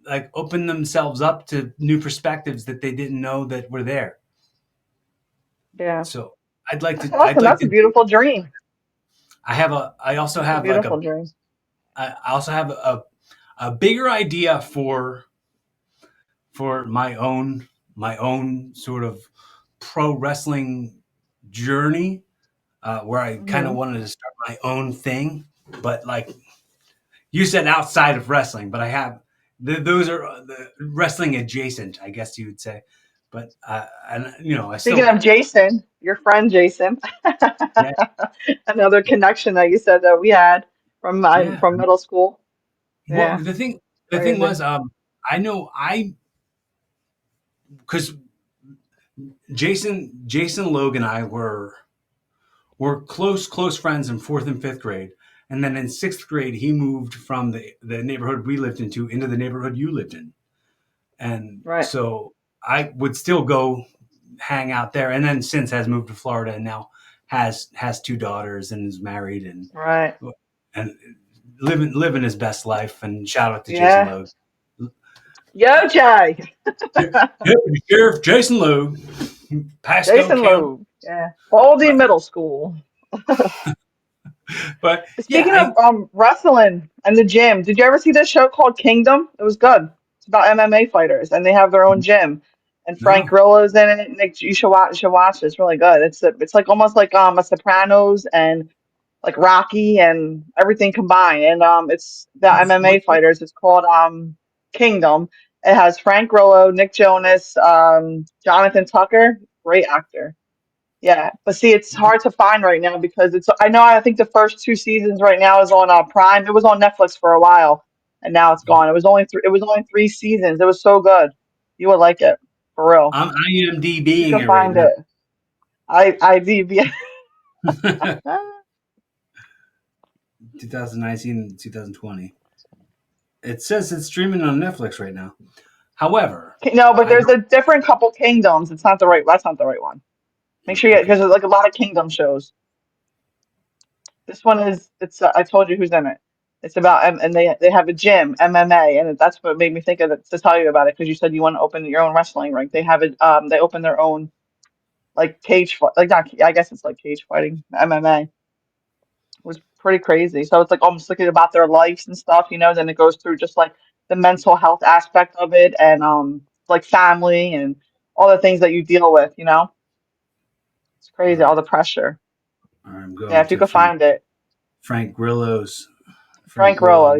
like open themselves up to new perspectives that they didn't know that were there. Yeah. So I'd like That's to I'd awesome. like That's a to do. beautiful dream. I also That's a have like beautiful dream. a bigger idea for my own sort of pro wrestling journey, where I kind of Hmm. wanted to start my own thing, but like you said, outside of wrestling. But I have those are the wrestling adjacent, I guess you would say. But and I Speaking still of Jason, your friend Jason, yeah another connection that you said that we had yeah. from middle school. Well, Yeah, the thing crazy. was, I know I because Jason Logan and I were close friends in fourth and fifth grade. And then in sixth grade, he moved from the neighborhood we lived into the neighborhood you lived in. And Right, so I would still go hang out there. And then since has moved to Florida and now has two daughters and is married right. and living his best life. And shout out to Jason Yeah. Logue. Yo, Jay. Deputy Sheriff Jason Logue, Pasco Jason County. Loeb. Yeah. Baldy But Middle School. but yeah, Speaking of wrestling and the gym, did you ever see this show called Kingdom? It was good. It's about MMA fighters, and they have their own gym. And Frank no. Grillo's in it. Nick, you should watch. It. It's really good. It's like almost like a Sopranos, and like Rocky and everything combined. And it's the MMA What's it? fighters. It's called Kingdom. It has Frank Grillo, Nick Jonas, Jonathan Tucker, great actor. Yeah, but see, it's hard to find right now because it's. I know. I think the first two seasons right now is on Prime. It was on Netflix for a while, and now it's gone. It was only three. It was only three seasons. It was so good. You would like it for real. I'm If you IMDbing can it right find now. it. I DB. 2019 and 2020. It says it's streaming on Netflix right now. However, No, but I there's don't. a different couple kingdoms. It's not the right. That's not the right one. Make sure you Okay. because there's like a lot of kingdom shows. This one is. It's. I told you who's in it. It's about and they have a gym MMA and that's what made me think of it to tell you about it because you said you want to open your own wrestling ring. They have it. They open their own like cage fight. Like not. I guess it's like cage fighting MMA. It was pretty crazy. So it's like almost looking about their lives and stuff. Then it goes through just like the mental health aspect of it and like family and all the things that you deal with. It's All crazy, all right. the pressure. All right. I'm Yeah, going if you to could find it. Frank Grillo's Frank Frank Rollo, Grillo.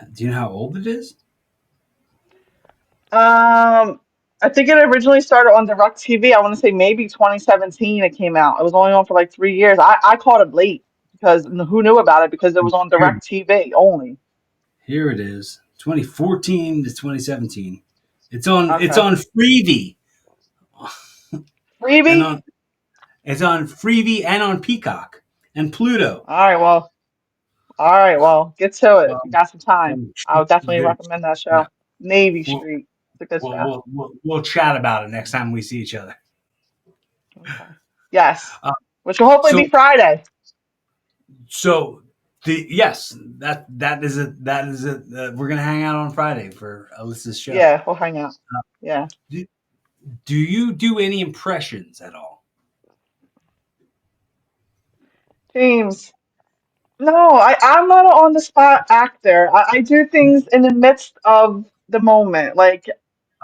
yeah. Do you know how old it is? Um, I think it originally started on DirecTV. I want to say maybe 2017 it came out. It was only on for like 3 years. I caught it late because who knew about it because it was on Here, DirecTV only. here it is. 2014 to 2017. It's Okay. on Freevee and Freebie? on it's on Freevee and on Peacock and Pluto. All right, well, get to it. If you Um, got some time, um, I would definitely the- recommend that yeah, show. Navy we'll, Street. It's a good we'll, show. we'll, we'll, we'll chat about it next time we see each other. Okay. Yes. Uh, Which will hopefully be so Friday. so the yes that is it. We're gonna hang out on Friday for Alyssa's show. Yeah, we'll hang out. Yeah. Do, do you do any impressions at all? James. No, I'm not an on the spot actor. I do things in the midst of the moment. Like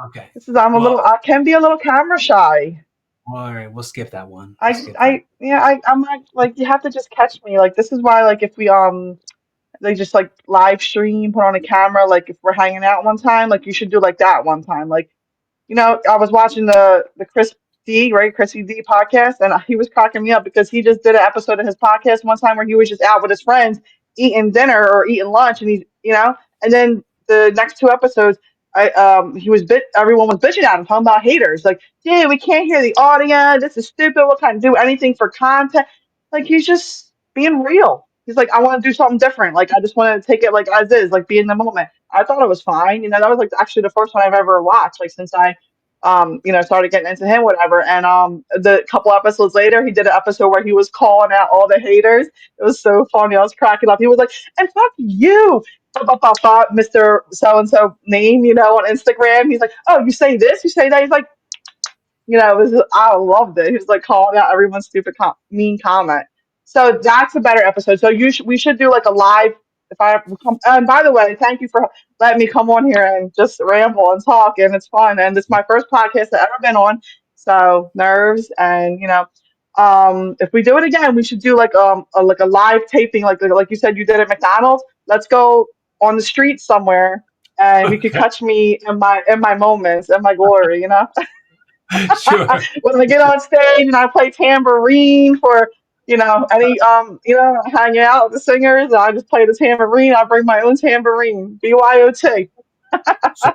Okay. Well, I can be a little camera shy. all right. We'll skip that one. We'll skip that. Yeah, I'm not like you have to just catch me. Like this is why like if we they just like live stream, put on a camera, like if we're hanging out one time, like you should do like that one time. Like I was watching the Chris D, right? Chrissy D podcast, and he was cracking me up because he just did an episode of his podcast one time where he was just out with his friends eating dinner or eating lunch, and and then the next two episodes, he was everyone was bitching at him, talking about haters, like, dude, we can't hear the audio. This is stupid. What kind of do anything for content? Like he's just being real. He's like, I want to do something different. Like I just want to take it like as is, like be in the moment. I thought it was fine. That was like actually the first one I've ever watched, like since I started getting into him, whatever. And the couple episodes later, he did an episode where he was calling out all the haters. It was so funny. I was cracking up. He was like, "And fuck you, Mr. So and so name, on Instagram." He's like, "Oh, you say this, you say that." He's like, it was I loved it. He was like calling out everyone's stupid mean comment. So that's a better episode. So we should do like a live. If I ever come, and by the way, thank you for letting me come on here and just ramble and talk, and it's fun. And it's my first podcast I've ever been on, so nerves and if we do it again, we should do like a live taping, like you said you did at McDonald's. Let's go on the street somewhere, and you could Okay. catch me in my moments, in my glory, Sure. when I get on stage and I play tambourine for, any hanging out with the singers, I just play the tambourine. I bring my own tambourine. BYOT. So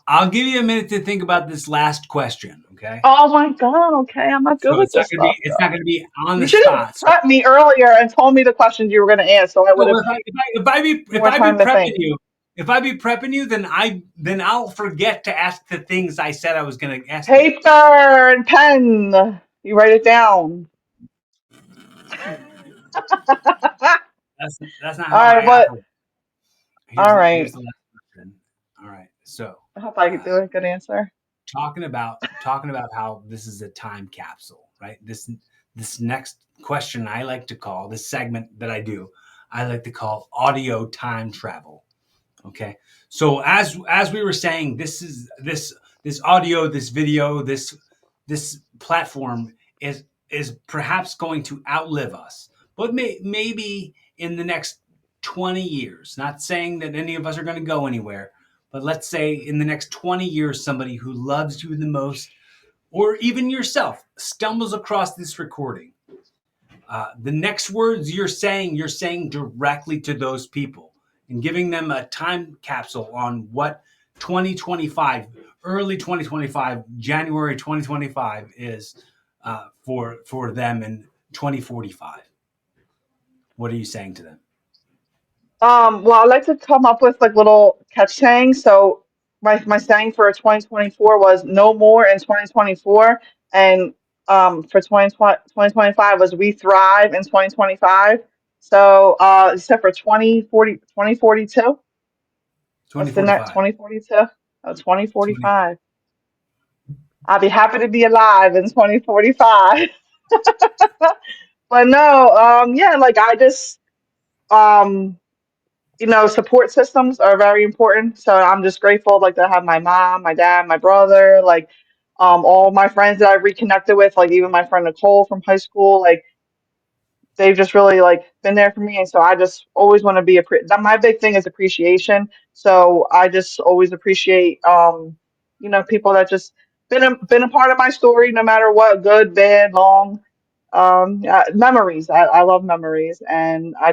I'll give you a minute to think about this last question. Okay. Oh my God, okay. I'm not good So with this stuff, it's not though. gonna be on You the should have spot. So prepped me earlier and told me the questions you were going to ask, so I would so have if more I be time to prepping think. you, then I'll forget to ask the things I said I was gonna ask you. Paper and pen. You write it down. That's not All how right, I but operate. all Here's right. the last question. All right. So I hope I could uh, do a good answer. talking about how this is a time capsule, right? This next question I like to call this segment that I like to call audio time travel. Okay. So as we were saying, this audio, this video, this platform is perhaps going to outlive us, but maybe in the next 20 years. Not saying that any of us are going to go anywhere, but let's say in the next 20 years, somebody who loves you the most, or even yourself, stumbles across this recording. The next words you're saying directly to those people and giving them a time capsule on what 2025, early 2025, January 2025 is for them in 2045. What are you saying to them? Well, I like to come up with like little catch sayings. So my saying for 2024 was no more in 2024, and for 2025 was we thrive in 2025. So except for 2042, what's the next 2045. 2042? Oh, 20. 2045. I'll be happy to be alive in 2045. But no, yeah, like I just um support systems are very important. So I'm just grateful, like, to have my mom, my dad, my brother, like, all my friends that I've reconnected with, like even my friend Nicole from high school, like they've just really like been there for me. And so I just always want to be my big thing is appreciation. So I just always appreciate, people that just been a part of my story, no matter what, good, bad, long. Yeah, memories. I love memories, and I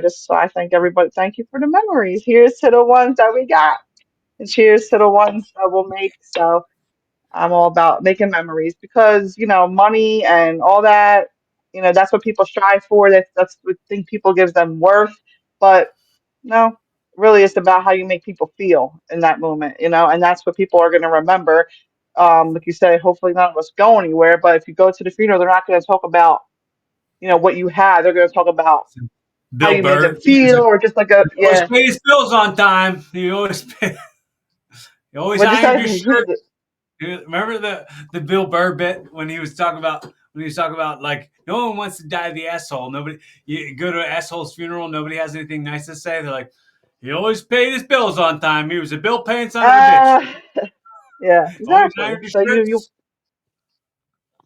thank everybody. Thank you for the memories. Here's to the ones that we got, and cheers to the ones that we'll make. So I'm all about making memories because money and all that. That's what people strive for. That's what think people gives them worth. But no, really, it's about how you make people feel in that moment. And that's what people are going to remember. Like you said, hopefully none of us go anywhere. But if you go to the funeral, they're not going to talk about what you had. They're going to talk about how Bill you made them Burr. He feel, or just like he always yeah. paid his bills on time. He always What'd you ironed say? his shirt. Remember the Bill Burr bit when he was talking about like no one wants to die the asshole. Nobody you go to an asshole's funeral. Nobody has anything nice to say. They're like, he always paid his bills on time. He was a bill paying son of a bitch. Uh, yeah, Always exactly. ironed his So you shirts.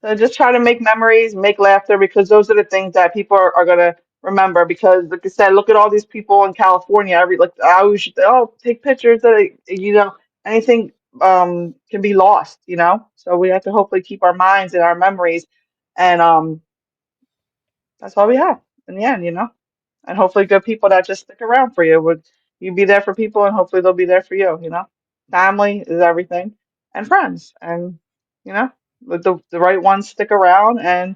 so just try to make memories, make laughter, because those are the things that people are gonna remember. Because like I said, look at all these people in California. Like I always should, oh, take pictures that anything can be lost. So we have to hopefully keep our minds and our memories, and that's all we have in the end. And hopefully good people that just stick around for you. Would you be there for people, and hopefully they'll be there for you. Family is everything, and friends, and you know with the right ones stick around and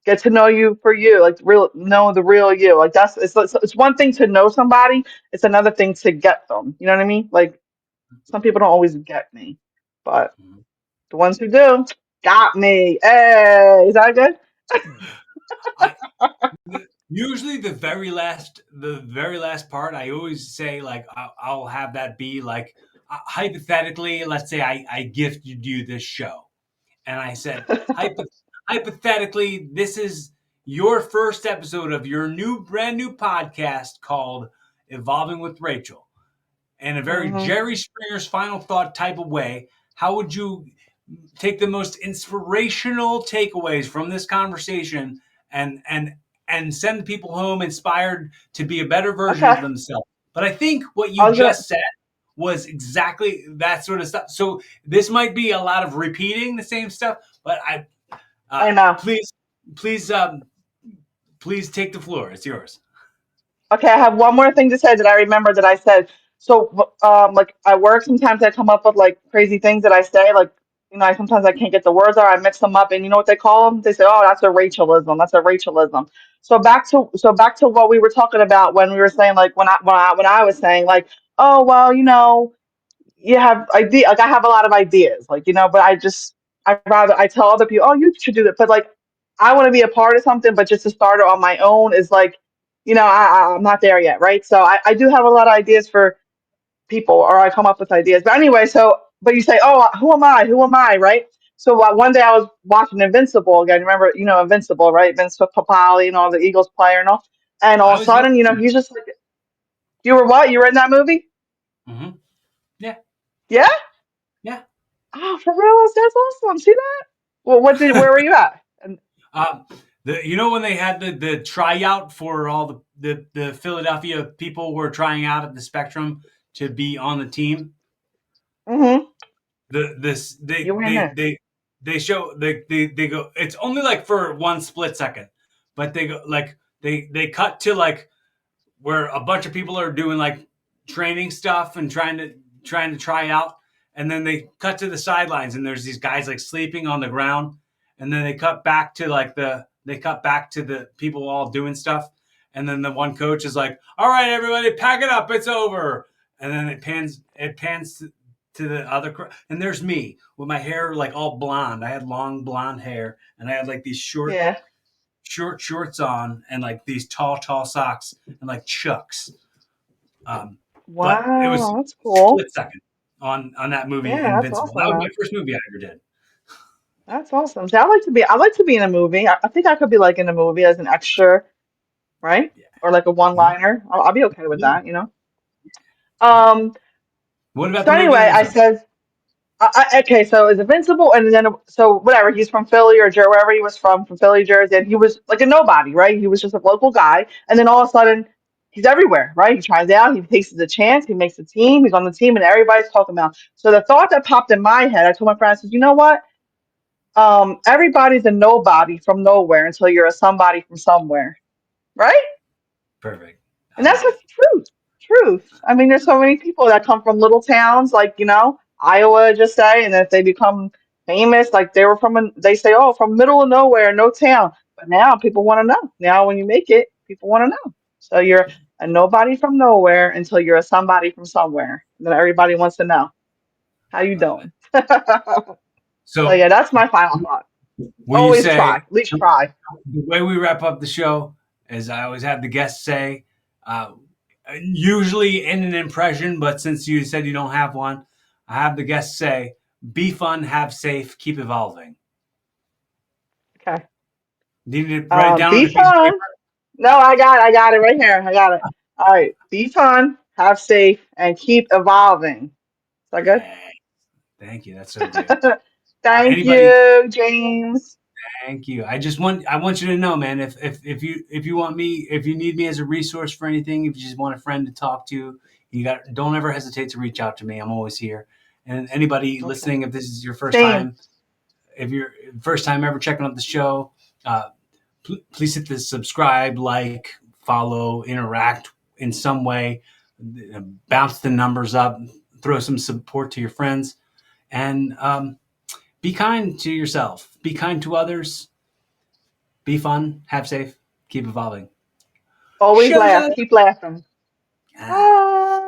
get to know you for you, like real know the real you. Like it's one thing to know somebody, it's another thing to get them. You know what I mean? Like some people don't always get me, but the ones who do got me. Hey, is that good? I usually the very last part. I always say like I'll have that be like hypothetically. Let's say I gifted you this show, and I said hypothetically this is your first episode of your brand new podcast called Evolving with Rachel. In a very Hmm. Jerry Springer's final thought type of way, how would you take the most inspirational takeaways from this conversation and send people home inspired to be a better version of Okay, themselves? But I think what I you was gonna. just said was exactly that sort of stuff. So this might be a lot of repeating the same stuff, but I know. please please please take the floor. It's yours. Okay, I have one more thing to say that I remember that I said. So, like at work, sometimes I come up with like crazy things that I say. Like, sometimes I can't get the words out. I mix them up, and you know what they call them? They say, "Oh, that's a Rachelism. That's a Rachelism." So back to what we were talking about when we were saying like when I was saying like, oh well, you have idea like I have a lot of ideas, like, but I tell other people, oh, you should do that. But like I want to be a part of something, but just to start it on my own is like, I'm not there yet, right? So I do have a lot of ideas for people, or I come up with ideas. But anyway, but you say, oh, who am I? Who am I? Right? So one day I was watching Invincible again. Remember, Invincible, right? Vince Papali and all the Eagles player and all. And all I of a was young. sudden, he's just like, you were what? You were in that movie? Hmm. Yeah, Yeah? yeah. Oh, for real? That's awesome. See that? Well, where were you at? And, Um, when they had the tryout for all the Philadelphia people were trying out at the Spectrum to be on the team. mm-hmm. The this You were in there. they show they go. It's only like for one split second, but they go like they cut to like where a bunch of people are doing like training stuff and trying to try out, and then they cut to the sidelines and there's these guys like sleeping on the ground, and then they cut back to the people all doing stuff, and then the one coach is like, "All right, everybody, pack it up, it's over," and then it pans to the other and there's me with my hair like all blonde. I had long blonde hair and I had like these Yeah. short shorts on and like these tall socks and like chucks. But it was Wow, that's cool. split second on that movie Yeah, that's Invincible. That awesome, was my man. first movie I ever did. That's awesome. See, I like to be in a movie. I think I could be like in a movie as an extra, right? Yeah. Or like a Yeah. one-liner. I'll be okay with Yeah. that. Um, What about so the movie anyway, I Invincible? said, okay, so it's Invincible, and then so whatever. He's from Philly or wherever he was from Philly, Jersey, and he was like a nobody, right? He was just a local guy, and then all of a sudden, he's everywhere, right? He tries out, he takes a chance, he makes a team, he's on the team, and everybody's talking about. So the thought that popped in my head, I told my friend, I said, you know what? Everybody's a nobody from nowhere until you're a somebody from somewhere, right? Perfect. And I that's love the it. truth. Truth. I mean, there's so many people that come from little towns, like, Iowa, just say, and if they become famous, like they were they say, oh, from middle of nowhere, no town. But now people want to know. Now, when you make it, people want to know. So you're a nobody from nowhere until you're a somebody from somewhere. And then everybody wants to know how you I love it. doing. So So yeah, that's my final thought. will you Always try. say At least try. the way we wrap up the show is I always have the guests say, uh, usually in an impression, but since you said you don't have one, I have the guests say, "Be fun, have safe, keep evolving." Okay. Do you need to write it down on Be a piece of paper? fun. No, I got it right here. I got it. All right. Be fun, have safe, and keep evolving. Is that good? Yeah. Thank you. That's so good. Thank Anybody? you, James. Thank you. I want you to know, man. If you want me, if you need me as a resource for anything, if you just want a friend to talk to, don't ever hesitate to reach out to me. I'm always here. And anybody Okay. listening, if this is your first Same. time, if you're first time ever checking out the show, please hit the subscribe, like, follow, interact in some way, bounce the numbers up, throw some support to your friends, and be kind to yourself. Be kind to others. Be fun. Have safe. Keep evolving. Always Show's laugh. up. Keep laughing. Ah. Bye.